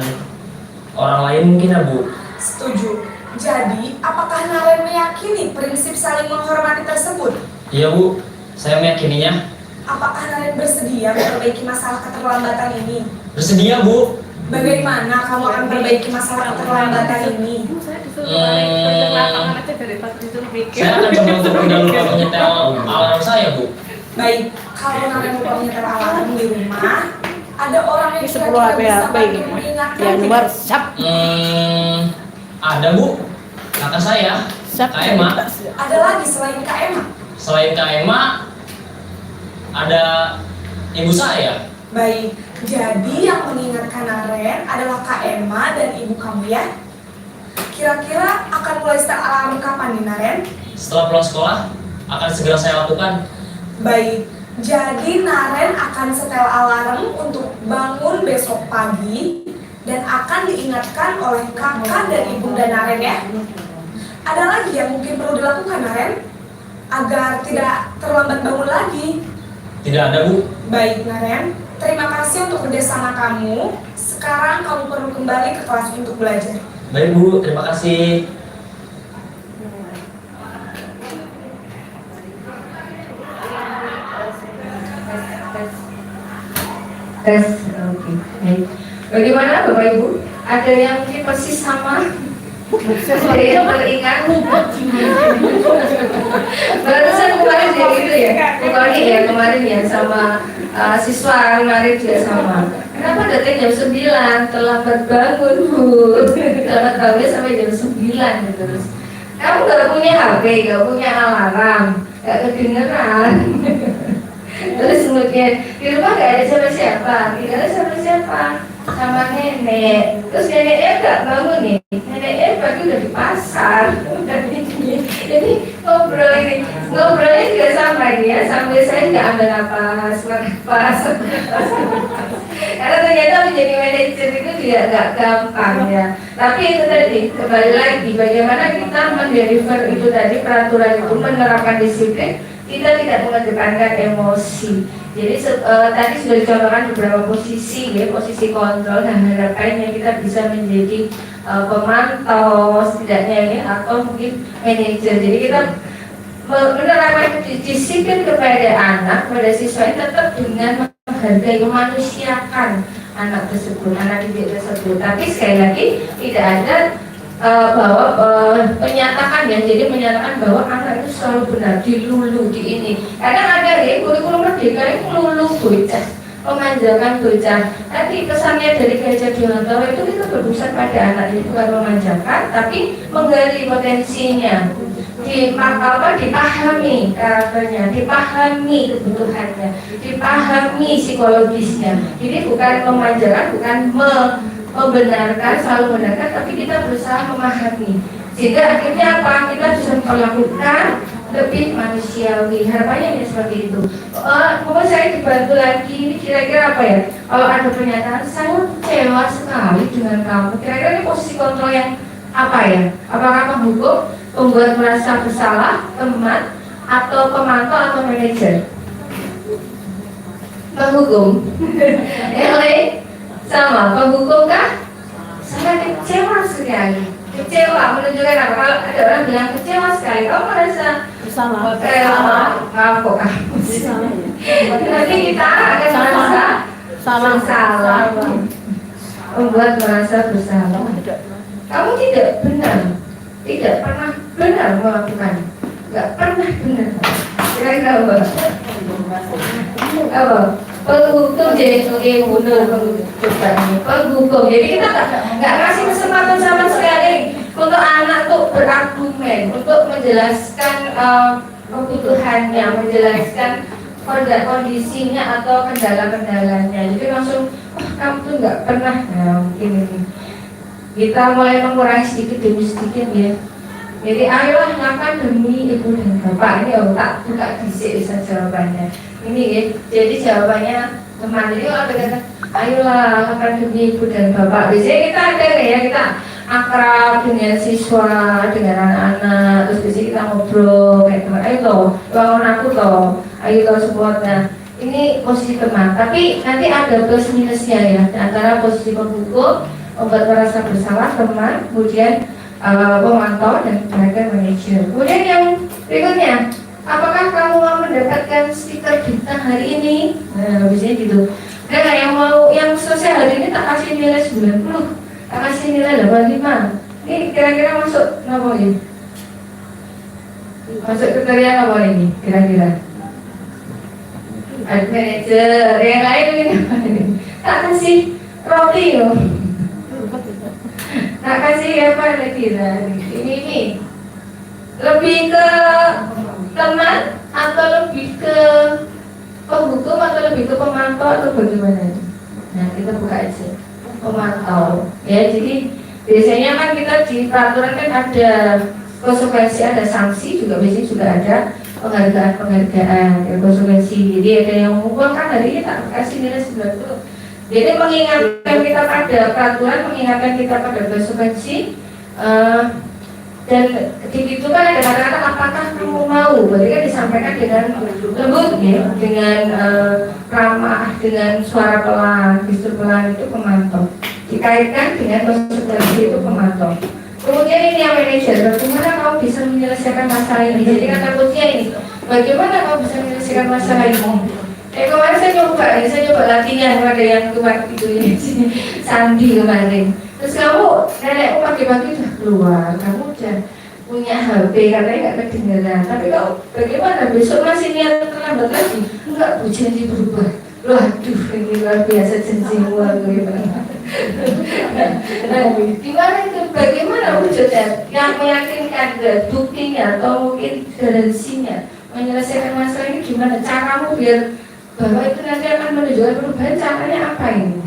orang lain mungkin ya Bu. Setuju. Jadi, apakah Naren meyakini prinsip saling menghormati tersebut? Iya Bu, saya meyakininya. Apakah Naren bersedia memperbaiki masalah keterlambatan ini? Bersedia Bu. Bagaimana kamu akan memperbaiki masalah keterlambatan ini? Saya disuruh balik ke lapangan aja daripada disuruh mikir. Saya akan coba untuk tidak lupa menyetel alarm saya Bu. Baik, kalau Naren lupa menyetel alarm di rumah, ada orang yang Ini kira-kira 10 bisa HP bantu ini. mengingatkan Yang tidak? luar sap. Ada Bu. Kakak saya, Sap. Kak Emma. Ada lagi selain Kak Emma? Selain Kak Emma, ada ibu saya. Baik, jadi yang mengingatkan Naren adalah Kak Emma dan ibu kamu ya? Kira-kira akan mulai start alarm kapan nih Naren? Setelah pulang sekolah, akan segera saya lakukan. Baik, jadi Naren akan setel alarm untuk bangun besok pagi dan akan diingatkan oleh kakak dan ibunda Naren ya. Ada lagi yang mungkin perlu dilakukan Naren agar tidak terlambat bangun lagi. Tidak ada Bu. Baik Naren, terima kasih untuk kerjasama kamu. Sekarang kamu perlu kembali ke kelas untuk belajar. Baik Bu, terima kasih. Tes, oke. Baik. Bagaimana Bapak Ibu? Ada yang mungkin persis sama? Ada yang teringat? Barusan kemarin ya gitu ya? Kemarin ya sama siswa kemarin juga sama. Kenapa datang jam 9? Terlambat bangun Bu. Terlambat bangun sampai jam 9 gitu terus. Kamu gak punya HP, gak punya alarm, gak kedengeran. Terus kemudian di rumah gak ada siapa-siapa, tidak ada siapa-siapa sama nenek. Terus neneknya gak bangun nih, neneknya pagi udah di pasar. Jadi ngobrolnya juga sama ya, sambil saya nggak ambil napas. Karena ternyata menjadi manajer itu juga gak gampang ya. Tapi itu tadi, kembali lagi bagaimana kita mendeliver itu tadi peraturan itu, menerapkan disiplin. Kita tidak mengedepankan emosi. Jadi tadi sudah dicontohkan beberapa posisi ya, posisi kontrol dan harapannya kita bisa menjadi pemantau setidaknya ini atau mungkin manajer. Jadi kita menerapkan disiplin kepada anak, pada siswa ini tetap dengan menghargai, memanusiakan anak tersebut, anak didik tersebut. Tapi sekali lagi tidak ada bahwa menyatakan ya, jadi menyatakan bahwa anak itu selalu benar, dilulu di ini. Kadang ada ya kurikulum merdeka itu lulu bocah, memanjakan bocah. Tapi pesannya dari Gajah Dewantara itu kita berpusat pada anak itu bukan memanjakan, tapi menggali potensinya. Dipahami karakternya, dipahami kebutuhannya, dipahami psikologisnya. Jadi bukan memanjakan, bukan membenarkan, selalu membenarkan, tapi kita berusaha memahami. Sehingga akhirnya apa? Kita bisa memperlakukan lebih manusiawi. Harapannya ya seperti itu. Mungkin saya dibantu lagi. Ini kira-kira apa ya? Kalau ada pernyataan, saya kecewa sekali dengan kamu. Kira-kira ini posisi kontrol yang apa ya? Apakah penghukum, membuat merasa bersalah, teman, atau pemantau, atau manajer? Penghukum. Sama, penghukum kah? Saya kecewa sekali. Kecewa menunjukkan apa? Kalau ada orang bilang kecewa sekali, kamu merasa Salah. kapok kamu. Nanti kita akan merasa salah, membuat merasa bersalah. Kamu tidak benar, tidak pernah benar melakukan, nggak pernah benar. Kira-kira apa? Apa? Penghukum jadi benar penghukum. Jadi kita nggak kasih kesempatan sama sekali untuk anak tuh berargumen, untuk menjelaskan kebutuhannya, menjelaskan kondisinya atau kendala-kendalanya. Jadi langsung, kamu tuh nggak pernah. Nah, mungkin ini kita mulai mengurangi sedikit demi sedikit ya. Jadi ayolah lakukan demi ibu dan bapak. Ini tak buka disik bisa jawabannya. Ini ya, jadi jawabannya teman. Jadi kalau kita ayolah lakukan demi ibu dan bapak. Biasanya kita ada ya, kita akrab dengan siswa, dengan anak-anak. Terus biasanya kita ngobrol kayak teman. Ayo toh, bangun aku toh. Ayo toh semuanya. Ini posisi teman. Tapi nanti ada plus minusnya ya. Antara posisi penghukum, membuat merasa bersalah teman, kemudian pemantau dan tenaga manajer. Kemudian yang berikutnya, apakah kamu mau mendapatkan stiker bintang hari ini? Nah, biasanya gitu. Dan yang selesai hari ini tak kasih nilai 90, tak kasih nilai 85. Ini kira-kira masuk apa ini? Masuk kriteria apa ini? Kira-kira? Ada manajer, yang lain ini tak kasih roti loh. Tak kasih apa lagi lah. Ini lebih ke teman atau lebih ke penghukum atau lebih ke pemantau atau bagaimana? Nah, kita buka aja pemantau. Ya, jadi biasanya kan kita di peraturan kan ada konsekuensi, ada sanksi juga, biasanya juga ada penghargaan, ya, konsekuensi. Jadi ada yang mengumpulkan hari ini tak kasih nilai 90. Jadi mengingatkan kita pada peraturan, mengingatkan kita pada konsekuensi, dan ketika itu kan ada kata-kata apakah kamu mau, berarti kan disampaikan dengan lembut ya, dengan ramah, dengan suara pelan, gestur pelan, itu pemantau. Dikaitkan dengan konsekuensi, itu pemantau. Kemudian ini yang manajer, bagaimana kamu bisa menyelesaikan masalah ini? Jadi kata kuncinya ini, bagaimana kamu bisa menyelesaikan masalah ini? Kemarin saya coba latihan pada yang kemarin itu ya, Sandi kemarin. Terus kamu, nenekmu pagi-pagi udah keluar, kamu udah punya HP, katanya nggak kedengeran. Tapi kau bagaimana? Besok masih niat terlambat lagi? Enggak, Bu, janji berubah. Loh, aduh, ini luar biasa janjimu gitu. Nah, gimana itu? Bagaimana wujudnya? Yang meyakinkan buktinya atau mungkin garansinya menyelesaikan masalah ini gimana? Caramu biar bahwa itu nanti akan menunjukkan perubahan, caranya apa ini?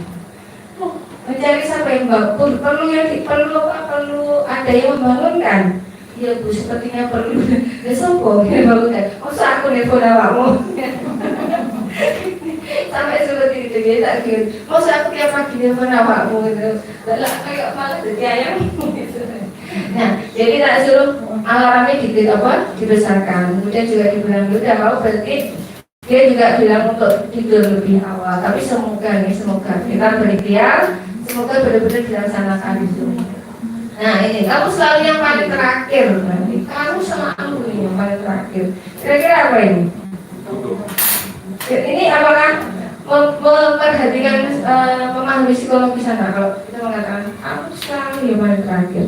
Mencari siapa yang perlu ada yang membangunkan. Iya Bu, sepertinya perlu. Ya sopo yang membangunkan. Masa aku nelfon awakmu? Sampai seperti itu dia tak gitu. Masa aku tiap pagi nelfon awakmu gitu. Lah kayak malah jadi ayam gitu. Nah, jadi tak suruh alarmnya dibesarkan. Kemudian juga dibilang udah kalau berarti dia juga bilang untuk tidur lebih awal, tapi semoga kita berikhtiar, semoga benar-benar dilaksanakan itu. Nah ini, kamu selalu yang paling terakhir, kamu selalu yang paling terakhir. Kira-kira apa ini? Ini apakah memperhatikan memahami psikologi sana? Kalau kita mengatakan aku selalu yang paling terakhir,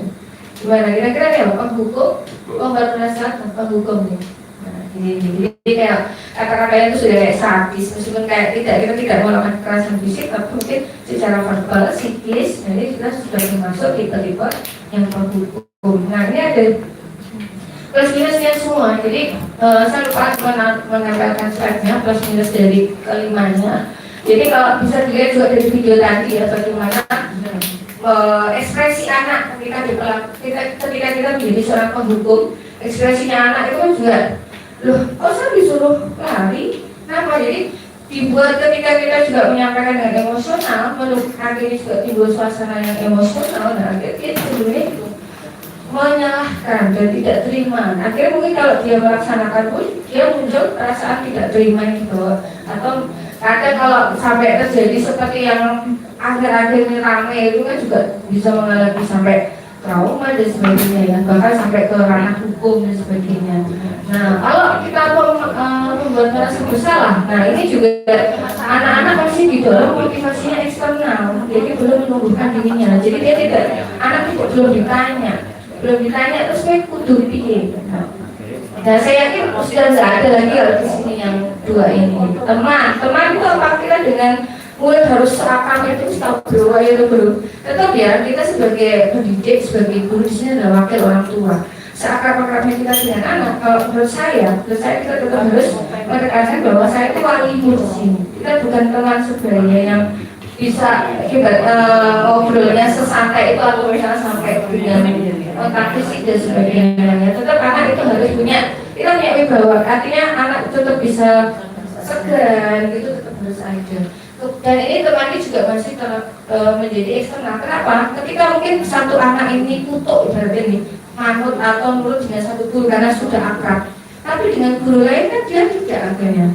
gimana? Kira-kira nih penghukum, pembahasan penghukum nih. Nah, jadi kayak kata-katanya itu sudah kayak sadis, meskipun kayak kita tidak melakukan kekerasan fisik, tapi mungkin secara verbal, psikis, jadi kita sudah masuk tipe-tipe yang penghukum. Nah ini ada plus minusnya semua, jadi saya lupa menempelkan slide-nya plus minus dari kelimanya. Jadi kalau bisa dilihat juga dari video tadi ya, bagaimana ekspresi anak ketika kita menjadi seorang penghukum, ekspresinya anak itu kan juga, loh kok saya disuruh lari? Kenapa? Jadi dibuat ketika kita juga menyampaikan dengan emosional, akhirnya juga timbul suasana yang emosional, dan akhirnya sebenarnya itu menyalahkan dan tidak terima. Akhirnya mungkin kalau dia melaksanakan pun dia muncul perasaan tidak terima itu, atau kadang kalau sampai terjadi seperti yang akhir-akhir ini ramai itu kan juga bisa mengalami sampai trauma dan sebagainya ya, bahkan sampai ke ranah hukum dan sebagainya. Nah kalau kita membuat merasa bersalah, nah ini juga anak-anak masih didorong motivasinya eksternal, jadi belum menumbuhkan dirinya. Jadi dia tidak, anak itu belum ditanya terus saya kudu piye. Nah saya yakin sudah nggak ada lagi di sini yang dua ini. Teman itu apabila dengan murid harus seakan itu tahu berapa ya belum. Tetap ya kita sebagai pendidik, sebagai guru di sini adalah wakil orang tua. Seakrab-akrabnya kita dengan anak, kalau menurut saya kita tetap harus menekankan bahwa saya itu wali murid di sini. Kita bukan teman sebaya yang bisa ngobrolnya sesantai itu atau misalnya sampai dengan kontak fisik dan sebagainya. Tetap anak itu harus kita punya wibawa, artinya anak tetap bisa segan gitu, tetap harus ada. Dan ini temannya juga masih menjadi eksternal. Kenapa? Ketika mungkin satu anak ini kutuk ibaratnya nih, manut atau nurut dengan satu guru karena sudah akrab, tapi dengan guru lain kan dia tidak akhirnya.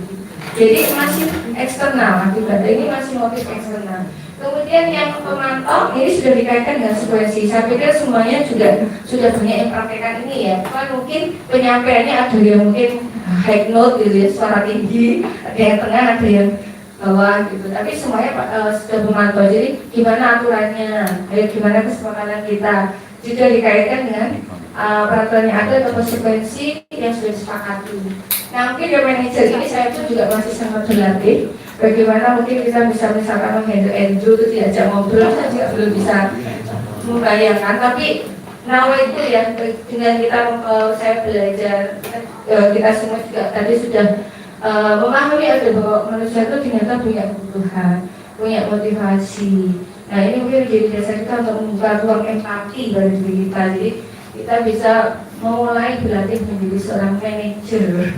Jadi masih eksternal, akibatnya ini masih motif eksternal. Kemudian yang pemantau ini sudah dikaitkan dengan sequensi. Saya pikir semuanya juga sudah banyak yang praktekkan ini ya. Cuma mungkin penyampaiannya ada yang mungkin high note gitu ya, suara tinggi, ada yang tengah, ada yang bawah gitu. Tapi semuanya sudah memantau. Jadi gimana aturannya, gimana kesepakatan kita, juga dikaitkan dengan peraturan yang ada atau konsekuensi yang sudah disepakati. Nah mungkin dari manajer ini saya pun juga masih sangat berlatih. Bagaimana mungkin kita bisa misalkan menghandle Andrew itu diajak ngobrol, saya juga belum bisa membayangkan. Tapi nawa itu ya dengan kita saya belajar, kita semua juga tadi sudah memahami ada bahwa manusia itu ternyata punya kebutuhan, punya motivasi. Nah ini mungkin menjadi dasar kita untuk membuka ruang empati bagi diri kita. Jadi kita bisa memulai berlatih menjadi seorang manajer.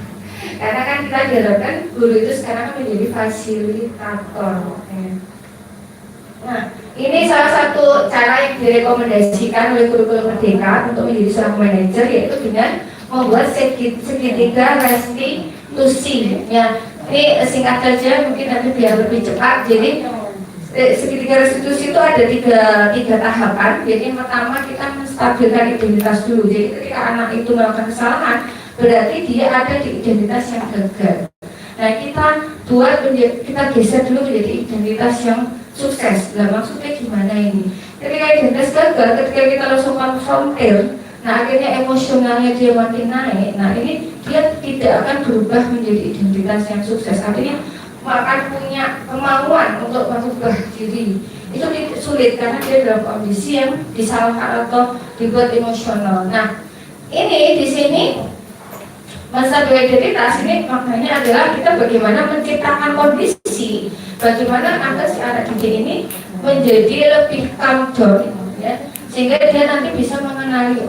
Karena kan kita diharapkan guru itu sekarang kan menjadi fasilitator. Nah ini salah satu cara yang direkomendasikan oleh kurikulum Merdeka untuk menjadi seorang manajer, yaitu dengan membuat segitiga restitusi. Ya, ini singkat saja mungkin nanti biar lebih cepat. Jadi segitiga restitusi itu ada tiga tahapan. Jadi yang pertama kita menstabilkan identitas dulu. Jadi ketika anak itu melakukan kesalahan, berarti dia ada di identitas yang gagal. Nah kita geser dulu menjadi identitas yang sukses. Nah maksudnya gimana ini? Ketika identitas gagal, ketika kita langsung konfrontir, nah akhirnya emosionalnya dia makin naik. Nah ini dia tidak akan berubah menjadi identitas yang sukses. Artinya akan punya kemauan untuk mengubah diri. Itu sulit karena dia dalam kondisi yang disalahkan atau dibuat emosional. Nah ini di sini masa dua identitas ini maknanya adalah kita bagaimana menciptakan kondisi bagaimana agar si anak didik ini menjadi lebih calm down ya, sehingga dia nanti bisa mengenali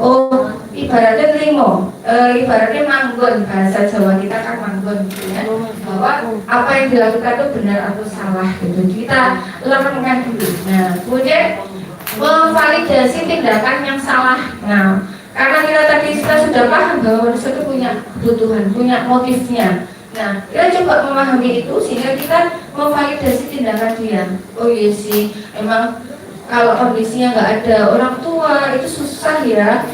ibaratnya limo, ibaratnya manggon, bahasa Jawa kita kan manggon gitu ya, bahwa apa yang dilakukan itu benar atau salah gitu, kita learnkan dulu. Nah kemudian memvalidasi tindakan yang salah. Nah karena kita sudah paham bahwa manusia itu punya kebutuhan, punya motifnya. Nah, kita coba memahami itu sehingga kita memvalidasi tindakan dia. Oh iya sih, emang kalau kondisinya nggak ada orang tua itu susah ya.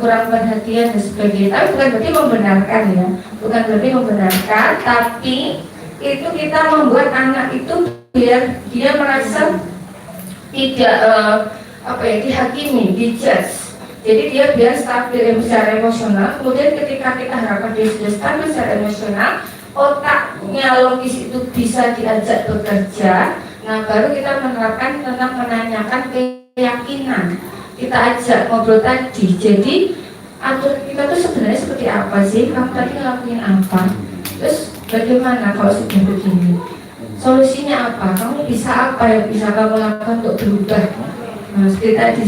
kurang perhatian dan sebagainya. Tapi bukan berarti membenarkan ya, bukan berarti membenarkan, tapi itu kita membuat anak itu biar dia merasa tidak dihakimi, dijudge. Jadi dia biar stabil secara emosional. Kemudian ketika kita harapkan dia sudah stabil secara emosional, otaknya logis itu bisa diajak bekerja. Nah, baru kita menerapkan tentang menanyakan keyakinan. Kita ajak ngobrol tadi. Jadi atur kita tuh sebenarnya seperti apa sih? Kamu tadi ngelakuin apa? Terus bagaimana kalau sudah begini? Solusinya apa? Kamu bisa apa yang bisa kamu lakukan untuk berubah? Nah, seperti tadi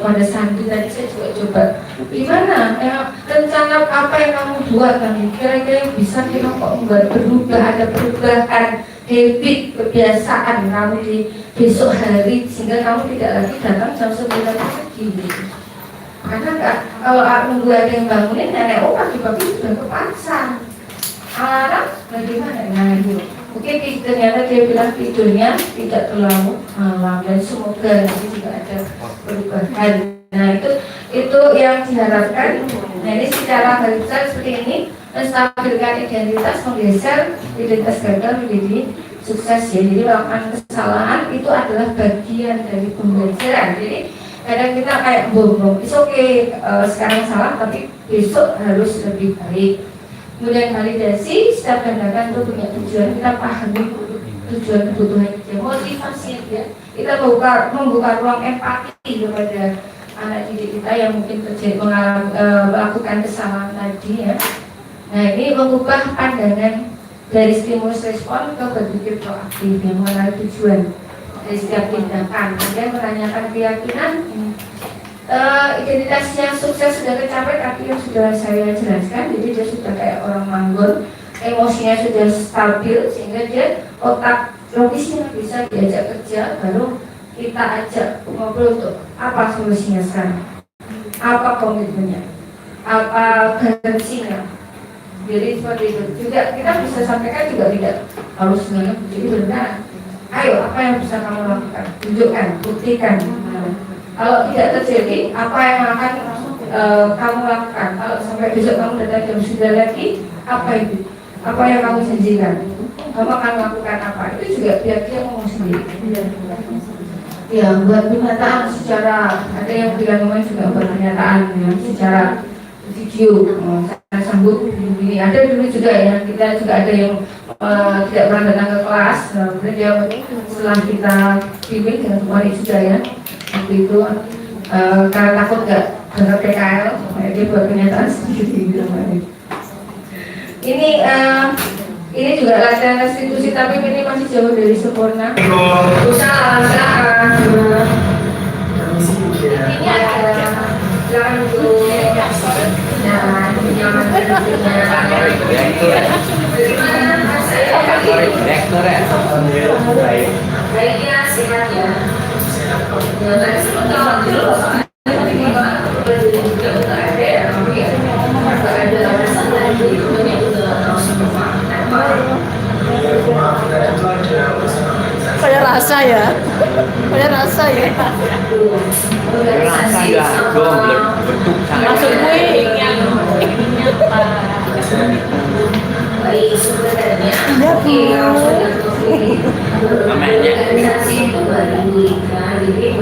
pada santri tadi saya juga coba gimana rencana apa yang kamu buat nanti kira-kira yang bisa kita kok membuat berubah, ada perubahan habit, kebiasaan kamu di besok hari sehingga kamu tidak lagi datang jam 9 pagi. Karena kalau nunggu ada yang bangunin nenek pagi-pagi sudah ke pasar. Alarm bagaimana? Nah itu mungkin ternyata dia bilang tidurnya tidak terlalu malam dan semoga nanti juga ada perubahan. Nah itu yang diharapkan. Nah ini secara garis seperti ini menstabilkan identitas, menggeser identitas gagal menjadi sukses ya. Jadi melakukan kesalahan itu adalah bagian dari pembelajaran. Jadi kadang kita kayak bom-bom, it's okay, sekarang salah tapi besok harus lebih baik. Kemudian validasi, setiap tindakan itu punya tujuan, kita pahami tujuan kebutuhan dia, motivasi dia. Kita membuka ruang empati kepada anak didik kita yang mungkin melakukan kesalahan tadi ya. Nah ini mengubah pandangan dari stimulus respon ke berpikir proaktif yang mengenai tujuan dari setiap tindakan. Kemudian menanyakan keyakinan. Identitas yang sukses sudah tercapai tapi yang sudah saya jelaskan, jadi dia sudah kayak orang manggur, emosinya sudah stabil sehingga dia otak logisnya bisa diajak kerja, baru kita ajak ngobrol untuk apa solusinya sekarang, apa komitmennya, apa garansinya. Jadi seperti itu juga kita bisa sampaikan juga tidak harus semuanya jadi benar. Ayo apa yang bisa kamu lakukan, tunjukkan, buktikan. Kalau tidak terjadi, apa yang akan kamu lakukan? Kalau sampai besok kamu datang jam 9 lagi, apa itu? Apa yang kamu janjikan? Kamu akan lakukan apa? Itu juga biar dia ngomong sendiri. Ya, buat pernyataan secara, ada yang bilang ngomong juga buat pernyataan ya, secara video. Saya sambut ini. Ada dulu juga ya, kita juga ada yang tidak pernah datang ke kelas. Kemudian dia setelah kita bimbing dengan kemarin juga ya. Waktu itu karena takut nggak benar PKL, dia buat pernyataan sendiri gitu. Ini juga latihan restitusi tapi ini masih jauh dari sempurna. Usaha silakan. Ini ada jangan dulu. Nah, jangan direktur ya. Baiknya sehat ya. Kayak rasa ya, kayak rasa ya. Rasa jago bentuk Maksud gue Baik, sebenarnya namanya itu baru jadi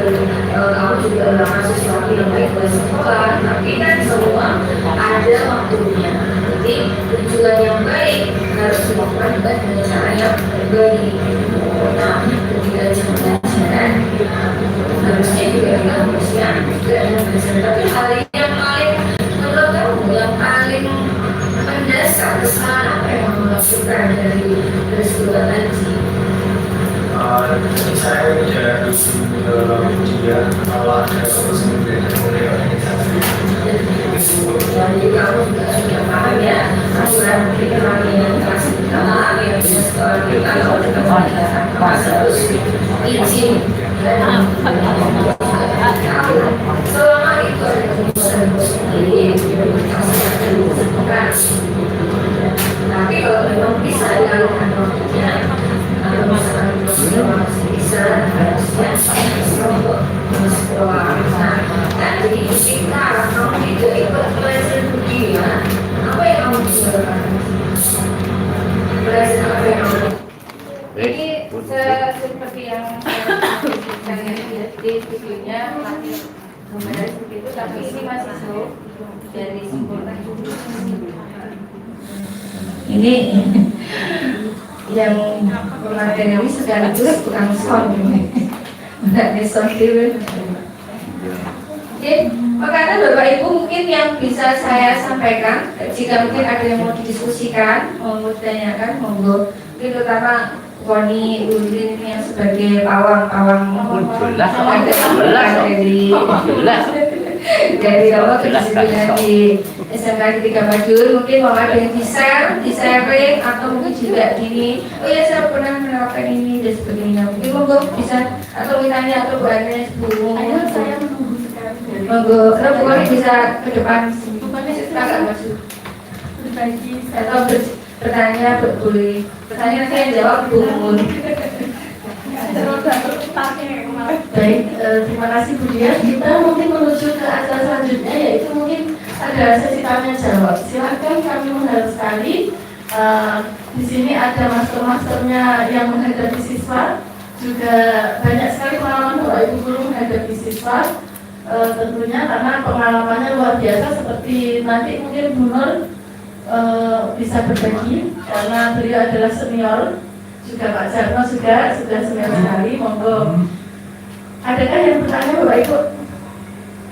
kamu juga masuk sesuatu yang baik buat sekolah, tapi kan semua ada waktunya. Jadi tujuan yang baik harus dilakukan dengan cara yang baik. Nah, ketika jam pelajaran harusnya juga harusnya juga tapi hal yang paling menurut kamu yang paling mendasar kesalahan apa yang kamu lakukan dari peristiwa tadi? Saya tidak dia kalau ada solusi dari organisasi. Jadi kamu juga sudah paham ya aturan pikiran yang kelas kita yang bisa sekolah kita kalau kita harus izin selama itu ada keputusan sendiri tapi kalau memang bisa dilakukan waktunya masih bisa harusnya untuk sekolah. Nah, jadi kita seperti yang saya lihat di videonya gambarnya seperti itu, tapi ini masih slow dari sempurna. Ini yang materi sekaligus tukang sound ini. Ada sound TV. Oke, makanan Bapak Ibu mungkin yang bisa saya sampaikan, jika mungkin ada yang mau didiskusikan, mau ditanyakan, monggo. Mungkin terutama Wani Ulin ini yang sebagai pawang jelas dari awal kedisiplinan di SMK Negeri Madiun. Mungkin mau ada yang di sharing atau mungkin juga gini, oh ya saya pernah menerapkan ini dan sebagainya. Mungkin monggo bisa atau ditanya atau Bu Agnes, Bu, saya menunggu sekali. Monggo, Bu Wani bisa ke depan sini. Agak masuk. Atau bertanya boleh. Pertanyaan saya jawab Bu Mun. Baik, terima kasih Bu Dian. Kita mungkin menuju ke acara selanjutnya, yaitu mungkin ada sesi tanya jawab. Silakan, kami mengharap sekali. Di sini ada master-masternya yang menghadapi siswa, juga banyak sekali pengalaman Bapak Ibu guru menghadapi siswa. Tentunya karena pengalamannya luar biasa, seperti nanti mungkin Bu Nur bisa berbagi karena beliau adalah senior, juga Pak Jarno sudah senior sekali. Monggo, adakah yang bertanya Bapak Ibu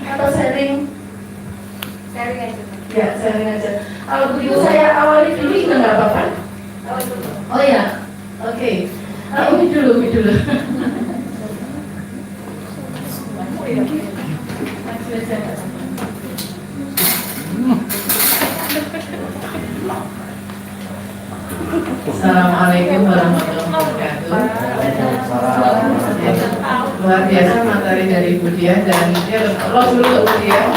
atau sharing aja? Ya, sharing aja. Kalau begitu saya awali dulu juga nggak apa-apa. Oh ya, oke. Umi dulu. Assalamualaikum warahmatullahi wabarakatuh. Luar biasa materi dari Bu Dian, dan los dulu Bu Dian.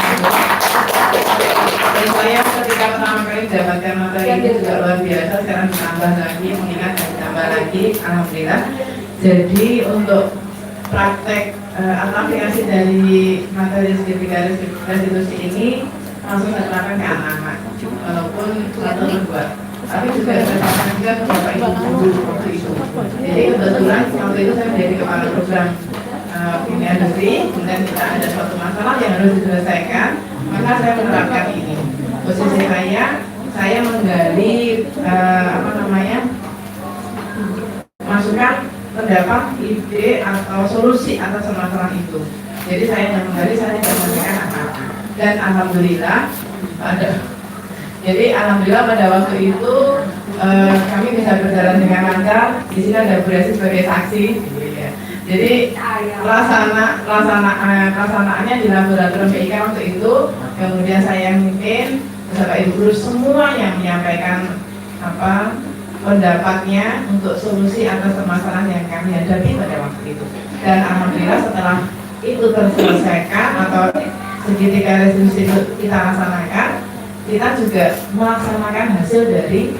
Dan saya ketika pertama kali mendapatkan materi itu juga luar biasa. Sekarang ditambah lagi, mengingat dan ditambah lagi, alhamdulillah. Jadi untuk praktek aplikasi dari materi restitusi ini langsung saya terapkan ke anak-anak, walaupun satu berdua. Tapi juga saya sampaikan juga ke Bapak Ibu guru waktu itu. Jadi kebetulan waktu itu saya menjadi kepala program Bina Industri, kemudian kita ada suatu masalah yang harus diselesaikan, maka saya menerapkan ini. Posisi saya menggali masukan, pendapat, ide atau solusi atas masalah itu. Jadi saya yang menggali, saya tidak memberikan apa-apa. Dan alhamdulillah pada waktu itu kami bisa berjalan dengan lancar. Di sini ada Bu Desi sebagai saksi. Jadi pelaksanaannya di laboratorium PIK waktu itu, kemudian saya yang mimpin, Bapak Ibu guru semua yang menyampaikan pendapatnya untuk solusi atas permasalahan yang kami hadapi pada waktu itu. Dan alhamdulillah setelah itu terselesaikan atau segitiga restitusi kita laksanakan, kita juga melaksanakan hasil dari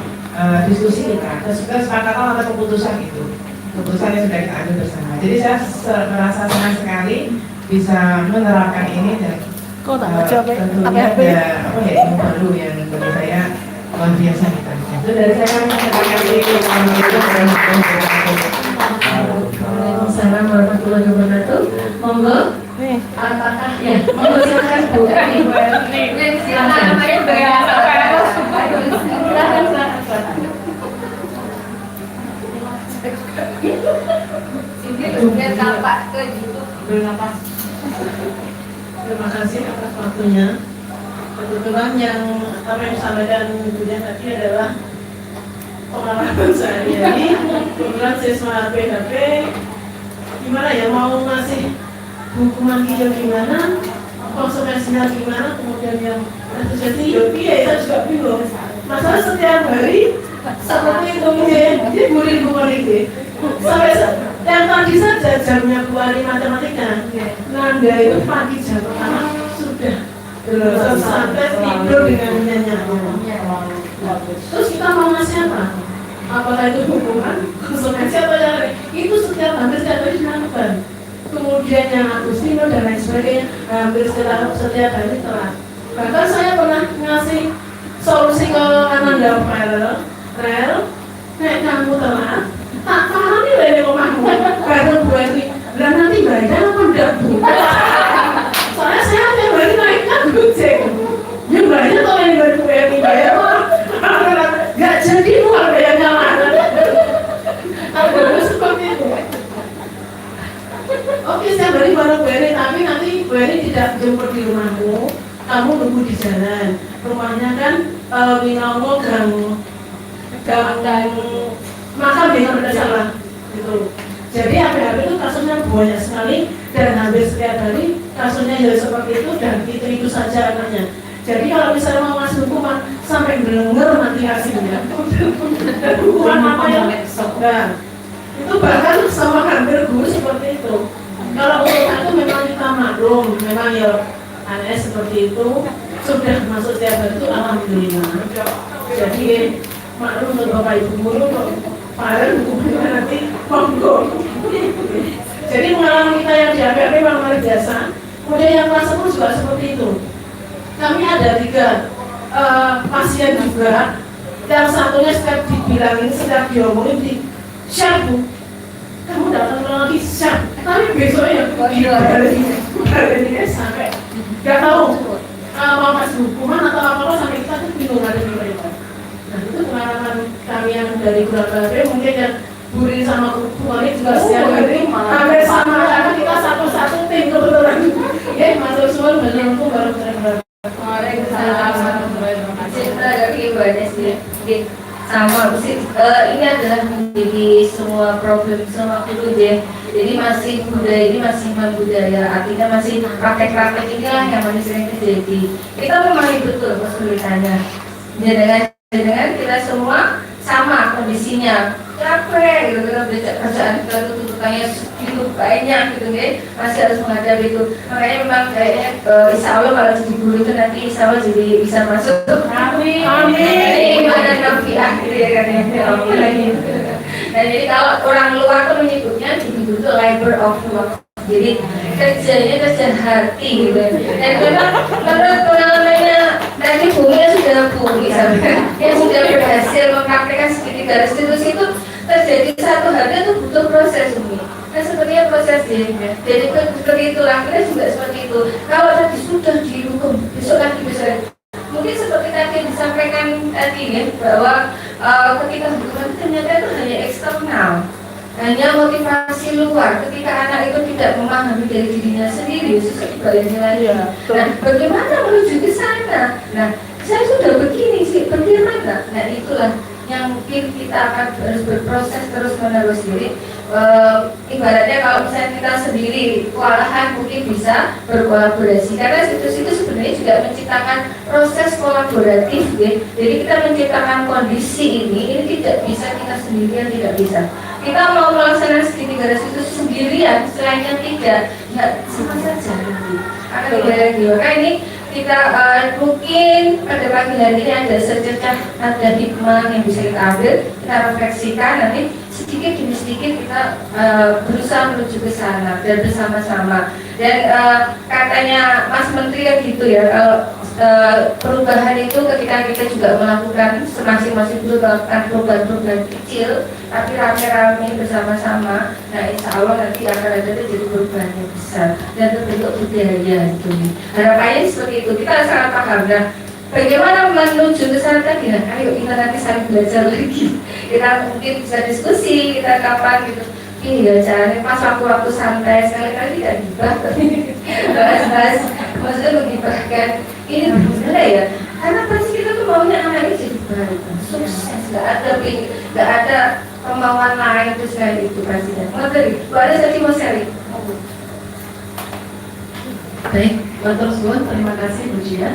diskusi kita, kesepakatan atau keputusan itu. Keputusan yang sudah kita ambil bersama. Jadi saya merasa senang sekali bisa menerapkan ini, dan tentunya ada ilmu baru yang bagi saya luar biasa kita. Itu dari saya. Assalamualaikum warahmatullahi wabarakatuh. Monggo. Apakah ya? Monggo silakan Bu. Silakan namanya silakan. Terima kasih atas waktunya. Kebetulan yang disampaikan Bu Dian tadi adalah pengalaman saya. Jadi kebetulan siswa PHP gimana ya, mau ngasih hukuman hijau gimana, konsekuensinya gimana, kemudian yang terjadi yogi ya saya juga bingung. Masalah setiap hari seperti kemudian dia bully bukan itu. Sampai yang tadi saja jamnya Bu Ali matematika, Nanda itu pagi jam pertama sudah sampai tidur dengan nyenyak. Terus kita mau ngasih apa? Apakah itu hukuman, konsekuensi atau yang lain? Itu hampir setiap hari dilakukan. Kemudian yang Agustino dan lain sebagainya hampir setiap hari telat. Bahkan saya pernah ngasih solusi ke Ananda rel, kamu telat, tak pahami dari rumahmu karena Bu Eri dan nanti bayar apa enggak Bu? Soalnya saya yang baru naik kan Gojek yang bayar kalau yang dari Bu Eri bayar nggak jadi Bu kalau bayarnya mana aku seperti itu. Oke, saya beri barang Bu Eri, tapi nanti Bu Eri tidak jemput di rumahmu, kamu tunggu di jalan. Rumahnya kan Winongo gang makam dengan berdasarkan gitu. Jadi HP itu kasusnya banyak sekali dan hampir setiap hari kasusnya ya seperti itu dan itu saja anaknya. Jadi kalau misalnya mau ngasih hukuman sampai benar-benar nanti hasilnya hukuman apa yang nah, itu bahkan sama hampir guru seperti itu. Kalau untuk itu memang kita maklum, memang ya aneh seperti itu sudah masuk setiap hari itu alhamdulillah. Jadi maklum untuk Bapak Ibu guru kemarin hukumannya nanti monggo. Jadi pengalaman kita yang di APP memang luar biasa. Kemudian yang kelas 10 juga seperti itu. Kami ada 3 pasien juga. Yang satunya setiap dibilangin, setiap diomongin di syar Bu, kamu datang lagi syar. Tapi besoknya dari sampai nggak tahu mau kasih hukuman atau apa sampai kita tuh bingung ada di mereka. Nah itu pengalaman kami yang dari Kurang mungkin yang Buri sama Kuali juga setiap hari hampir sama karena kita satu-satu tim kebetulan. Ya masuk semua benar-benar baru benar-benar. Cerita dari ibadah sih sama sih ini adalah menjadi semua problem semua guru ya. Jadi masih budaya ini masih budaya, artinya masih praktek-praktek inilah yang masih sering terjadi. Kita memahami betul kesulitannya. Dengan kita semua sama kondisinya, capek gitu kan, kerjaan kita tuh tuntutannya segitu banyak gitu kan, masih harus menghadapi itu. Makanya memang kayaknya insya Allah kalau jadi guru itu nanti insya Allah jadi bisa masuk. Amin. Amin. Ibadah nafiah gitu ya kan ya. Nah jadi kalau orang luar tuh menyebutnya itu labor of love. Jadi kerjanya kerja hati gitu. Dan memang menurut pengalamannya dari bumi yang sudah bumi yang sudah berhasil mempraktekkan segitiga restitusi itu terjadi satu hari itu butuh proses bumi. Nah sepertinya proses dia. Jadi seperti itulah kita juga seperti itu. Kalau tadi sudah dihukum besok lagi besok. Mungkin seperti tadi yang disampaikan tadi ya bahwa ketika hukuman ternyata itu hanya eksternal. Hanya motivasi luar ketika anak itu tidak memahami dari dirinya sendiri sebaliknya lagi. Nah, bagaimana menuju ke sana? Nah, saya sudah begini sih, bagaimana? Nah, itulah yang mungkin kita akan harus berproses terus menerus. Jadi ibaratnya kalau misalnya kita sendiri kewalahan mungkin bisa berkolaborasi karena situs-situs sebenarnya juga menciptakan proses kolaboratif ya. Jadi kita menciptakan kondisi ini tidak bisa kita sendirian, tidak bisa. Kita mau melaksanakan segitiga restitusi sendirian, selainnya tidak, ya sama saja nanti akan dibalik. Maka ini kita mungkin pada pagi hari ini ada secercah ada hikmah yang bisa kita ambil, kita refleksikan nanti sedikit demi sedikit kita berusaha menuju ke sana dan bersama-sama. Dan katanya Mas Menteri kan gitu ya, kalau perubahan itu ketika kita juga melakukan masing-masing dulu melakukan perubahan-perubahan kecil tapi rame-rame bersama-sama, nah insya Allah nanti akan ada terjadi perubahan yang besar dan terbentuk budaya gitu. Harapannya seperti itu, kita sangat paham. Nah, bagaimana menuju ke sana tadi? Nah, ayo kita nanti saling belajar lagi. Kita mungkin bisa diskusi, kita kapan gitu. Iya, caranya pas waktu-waktu santai sekali-kali tidak gibah, bahas-bahas, maksudnya menggibahkan. Ini gimana ya? Karena pasti kita tuh maunya anaknya jadi baik, sukses, nggak ada kemauan lain itu selain itu pastinya. Materi, ada tadi mau sharing. Baik, Bapak Suwon, terima kasih Bu Jia.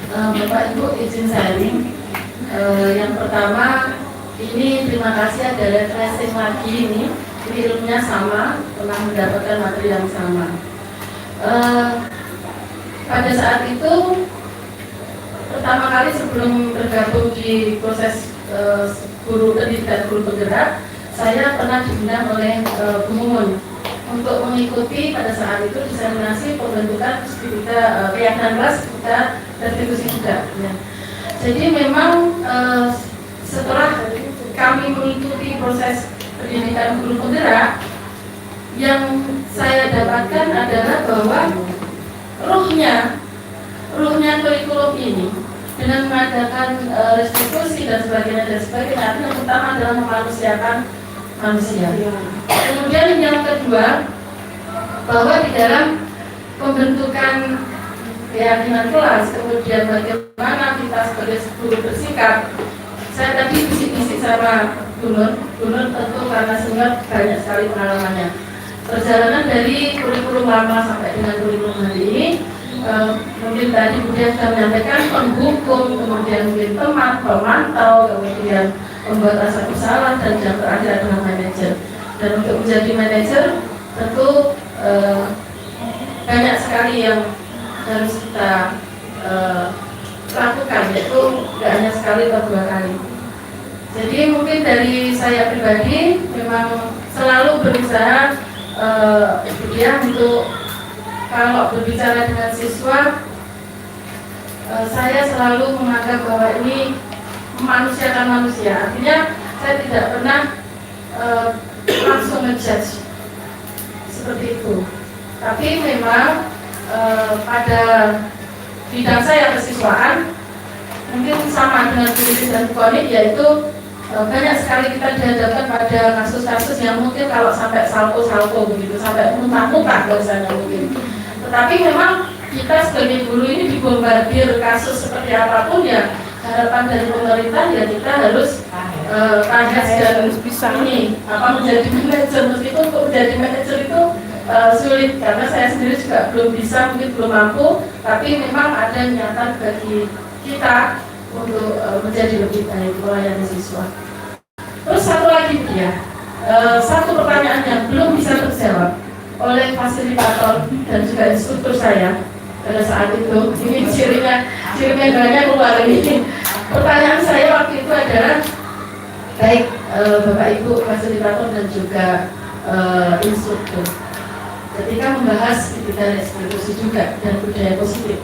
Bapak Ibu izin sharing. Yang pertama, ini terima kasih ada refreshing lagi ini. Ilmunya sama, telah mendapatkan materi yang sama. Pada saat itu pertama kali sebelum bergabung di proses guru pendidikan guru bergerak, saya pernah diundang oleh Bu Mumun untuk mengikuti pada saat itu diseminasi pembentukan kita keyakinan kelas kita restitusi juga. Ya. Jadi memang setelah kami mengikuti proses pendidikan guru penggerak, yang saya dapatkan adalah bahwa ruhnya kurikulum ini dengan mengadakan restitusi dan sebagainya, yang pertama adalah memanusiakan manusia. Kemudian yang kedua, bahwa di dalam pembentukan keyakinan kelas, kemudian bagaimana kita sebagai guru bersikap. Saya tadi bisik-bisik sama Gunur tentu karena senior banyak sekali pengalamannya. Perjalanan dari kurikulum lama sampai dengan kurikulum hari ini, mungkin tadi Budia sudah menyampaikan penghukum, kemudian mungkin teman, pemantau, kemudian membuat rasa bersalah, dan yang terakhir adalah manajer. Dan untuk menjadi manajer tentu banyak sekali yang harus kita lakukan, yaitu tidak hanya sekali atau 2 kali. Jadi mungkin dari saya pribadi memang selalu berusaha untuk kalau berbicara dengan siswa, saya selalu menganggap bahwa ini memanusiakan manusia. Artinya saya tidak pernah langsung ngejudge seperti itu. Tapi memang pada bidang saya kesiswaan mungkin sama dengan Tulis dan Konik, yaitu banyak sekali kita dihadapkan pada kasus-kasus yang mungkin kalau sampai salto begitu, sampai muntah-muntah misalnya mungkin. Tetapi memang kita sebagai guru ini dibombardir kasus seperti apapun, ya harapan dari pemerintah ya kita harus tahan dan bisa ini menjadi manajer. Meskipun untuk menjadi manajer itu sulit, karena saya sendiri juga belum bisa, mungkin belum mampu, tapi memang ada niatan bagi kita untuk menjadi lebih baik melayani siswa. Terus satu lagi dia, satu pertanyaan yang belum bisa terjawab oleh fasilitator dan juga instruktur saya pada saat itu. Ini cirinya banyak keluar ini. Pertanyaan saya waktu itu adalah, baik Bapak Ibu fasilitator dan juga instruktur, ketika membahas etika restitusi juga dan budaya positif,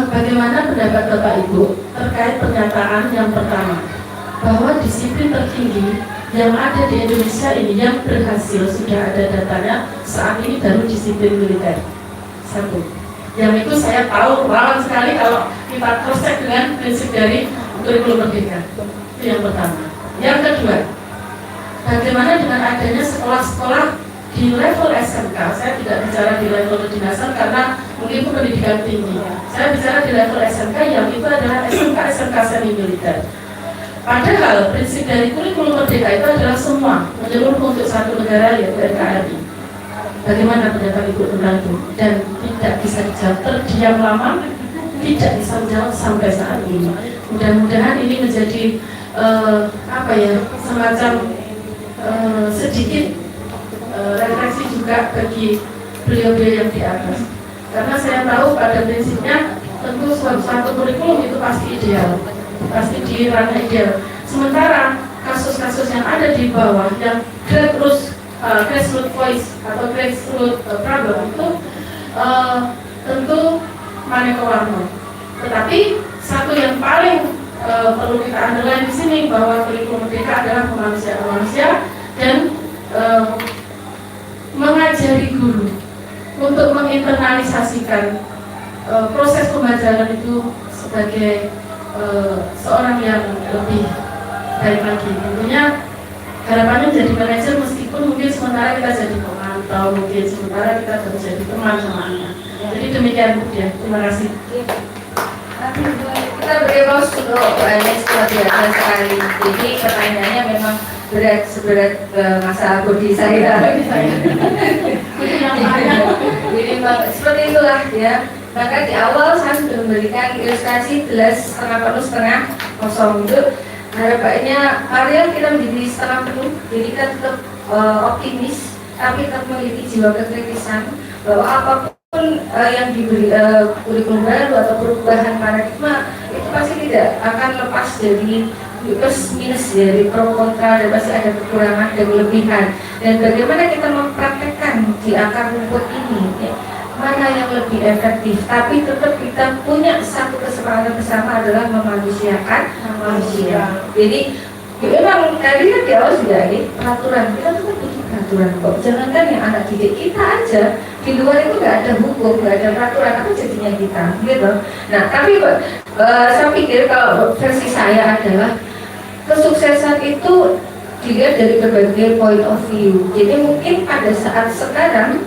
bagaimana pendapat Bapak Ibu terkait pernyataan yang pertama, bahwa disiplin tertinggi yang ada di Indonesia ini yang berhasil, sudah ada datanya saat ini, baru disiplin militer. Satu, yang itu saya tahu rawan sekali kalau kita cross-check dengan prinsip dari kurikulum merdeka. Itu yang pertama. Yang kedua, bagaimana dengan adanya sekolah-sekolah di level SMK? Saya tidak bicara di level kedinasan karena mungkin itu pendidikan tinggi. Saya bicara di level SMK, yang itu adalah SMK semi militer. Padahal prinsip dari kurikulum merdeka itu adalah semua menyeluruh untuk satu negara, yaitu NKRI. Bagaimana pendapat Ibu tentang itu? Dan tidak bisa dijawab, terdiam lama, tidak bisa menjawab sampai saat ini. Mudah-mudahan ini menjadi semacam sedikit refleksi juga bagi beliau-beliau yang di atas. Karena saya tahu pada prinsipnya tentu suatu kurikulum itu pasti ideal, pasti di ranah ideal. Sementara kasus-kasus yang ada di bawah, yang grassroots voice atau grassroots problem itu tentu maneka warna. Tetapi satu yang paling perlu kita underline di sini, bahwa kurikulum merdeka adalah kemanusiaan manusia dan mengajari guru untuk menginternalisasikan proses pembelajaran itu sebagai seorang yang lebih baik lagi. Tentunya harapannya menjadi manajer, meskipun mungkin sementara kita jadi pemantau, mungkin sementara kita harus jadi teman sama anak. Jadi demikian Bu ya, terima kasih. Kita beri paus untuk banyak luar biasa sekali. Jadi pertanyaannya memang seberat masalah bodi saya. Jadi seperti itulah ya. Maka di awal saya sudah memberikan ilustrasi gelas setengah penuh setengah kosong itu. Harapannya karya kita menjadi setengah penuh. Jadi kita tetap optimis, tapi tetap memiliki jiwa kekritisan bahwa apapun yang diberi kurikulum baru atau perubahan paradigma itu pasti tidak akan lepas dari plus minus, dari pro kontra, dan pasti ada kekurangan dan kelebihan. Dan bagaimana kita mempraktekkan di akar rumput ini ya, mana yang lebih efektif, tapi tetap kita punya satu kesepakatan bersama adalah memanusiakan manusia. Jadi Memang tadi kan di awal sudah ini peraturan, kita tuh kan butuh peraturan kok. Jangankan yang anak didik kita aja, di luar itu nggak ada hukum, nggak ada peraturan, apa jadinya kita, gitu. Nah, tapi saya pikir kalau versi saya adalah kesuksesan itu dilihat dari berbagai point of view. Jadi mungkin pada saat sekarang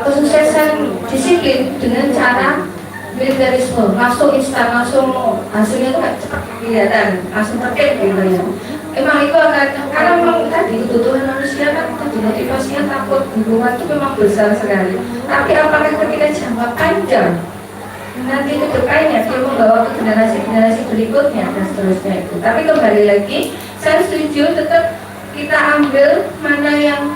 kesuksesan disiplin dengan cara militerisme, langsung instan, langsung hasilnya itu nggak cepat kelihatan, langsung terkait gitu ya. Emang itu akan, karena memang tadi kebutuhan manusia kan tadi motivasinya takut, hubungan itu memang besar sekali. Tapi apakah ketika jangka panjang nanti ke depannya dia membawa ke generasi berikutnya dan seterusnya itu. Tapi kembali lagi, saya setuju tetap kita ambil mana yang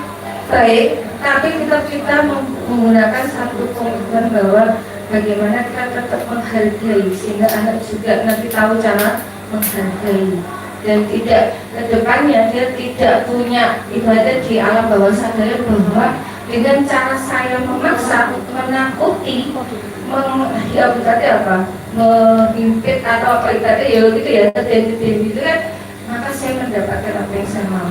baik, tapi kita menggunakan satu komitmen bahwa bagaimana kita tetap menghargai sehingga anak juga nanti tahu cara menghargai dan tidak kedepannya dia tidak punya ibadah di alam bawah sadar bahwa dengan cara saya memaksa, menakuti, menghimpit atau apa ibadah ya gitu ya, gitu kan, maka saya mendapatkan apa yang saya mau.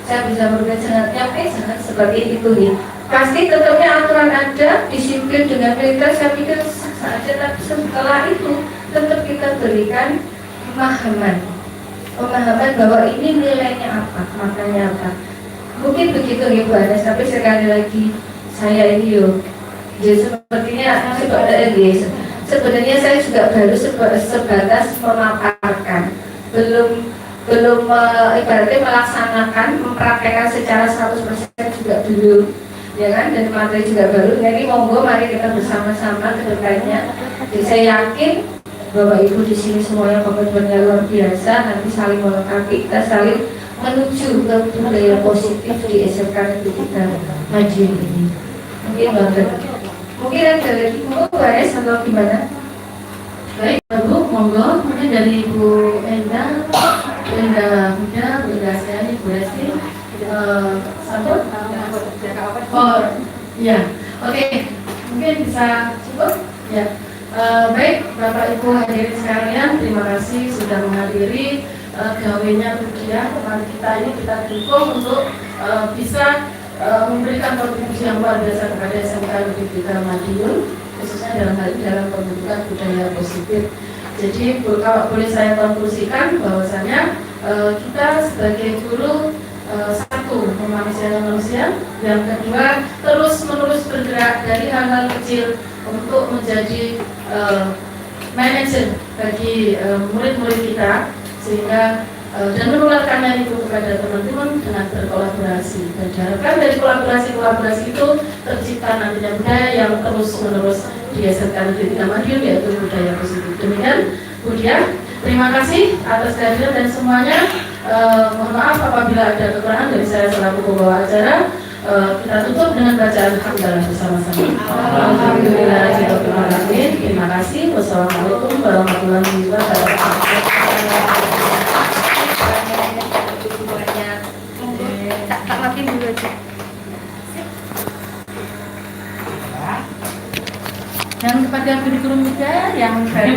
Saya bisa berbuat sangat seperti itu nih. Pasti tetapnya aturan ada, disiplin dengan militer, saya pikir sah saja, tapi setelah itu tetap kita berikan pemahaman bahwa ini nilainya apa, maknanya apa. Mungkin begitu ya Bu Anes, tapi sekali lagi saya ini ya sepertinya sebenarnya saya juga baru sebatas memaparkan, belum ibaratnya melaksanakan, mempraktekkan secara 100% juga belum, ya kan, dan materi juga baru. Jadi monggo mari kita bersama-sama ke depannya. Jadi saya yakin Bapak Ibu di sini semuanya komitmennya luar biasa, nanti saling melengkapi, kita saling menuju ke budaya positif di SMK Negeri kita maju ini. Mungkin ada lagi, monggo Bu Anes atau gimana? Baik Bu, monggo, mungkin dari Bu Enda Buda, Bu Dasya, Bu Resti, satu? Oh, ya, oke, mungkin bisa cukup, ya. Baik, Bapak Ibu hadirin sekalian, terima kasih sudah menghadiri gawenya Budia. Teman kita ini kita dukung untuk bisa memberikan kontribusi yang luar biasa kepada SMK Negeri kita Madiun, khususnya dalam hal ini dalam pembentukan budaya positif. Jadi kalau boleh saya konklusikan bahwasanya kita sebagai guru satu, memanusiakan manusia, yang kedua terus-menerus bergerak dari hal-hal kecil untuk menjadi manajer bagi murid-murid kita, sehingga dan menularkannya itu kepada teman-teman dengan berkolaborasi, dan diharapkan dari kolaborasi itu tercipta nantinya budaya yang terus-menerus dihasilkan di kita Madiun, yaitu budaya positif. Demikian Bu Dia, terima kasih atas kehadiran dan semuanya. Mohon maaf apabila ada kekurangan dari saya selaku pembawa acara. Kita tutup dengan bacaan hamdalah bersama-sama. Alhamdulillahirobbilalamin. Terima kasih. Wassalamualaikum warahmatullahi wabarakatuh. Tak makin dulu aja. Dan kepada guru-guru muda yang baru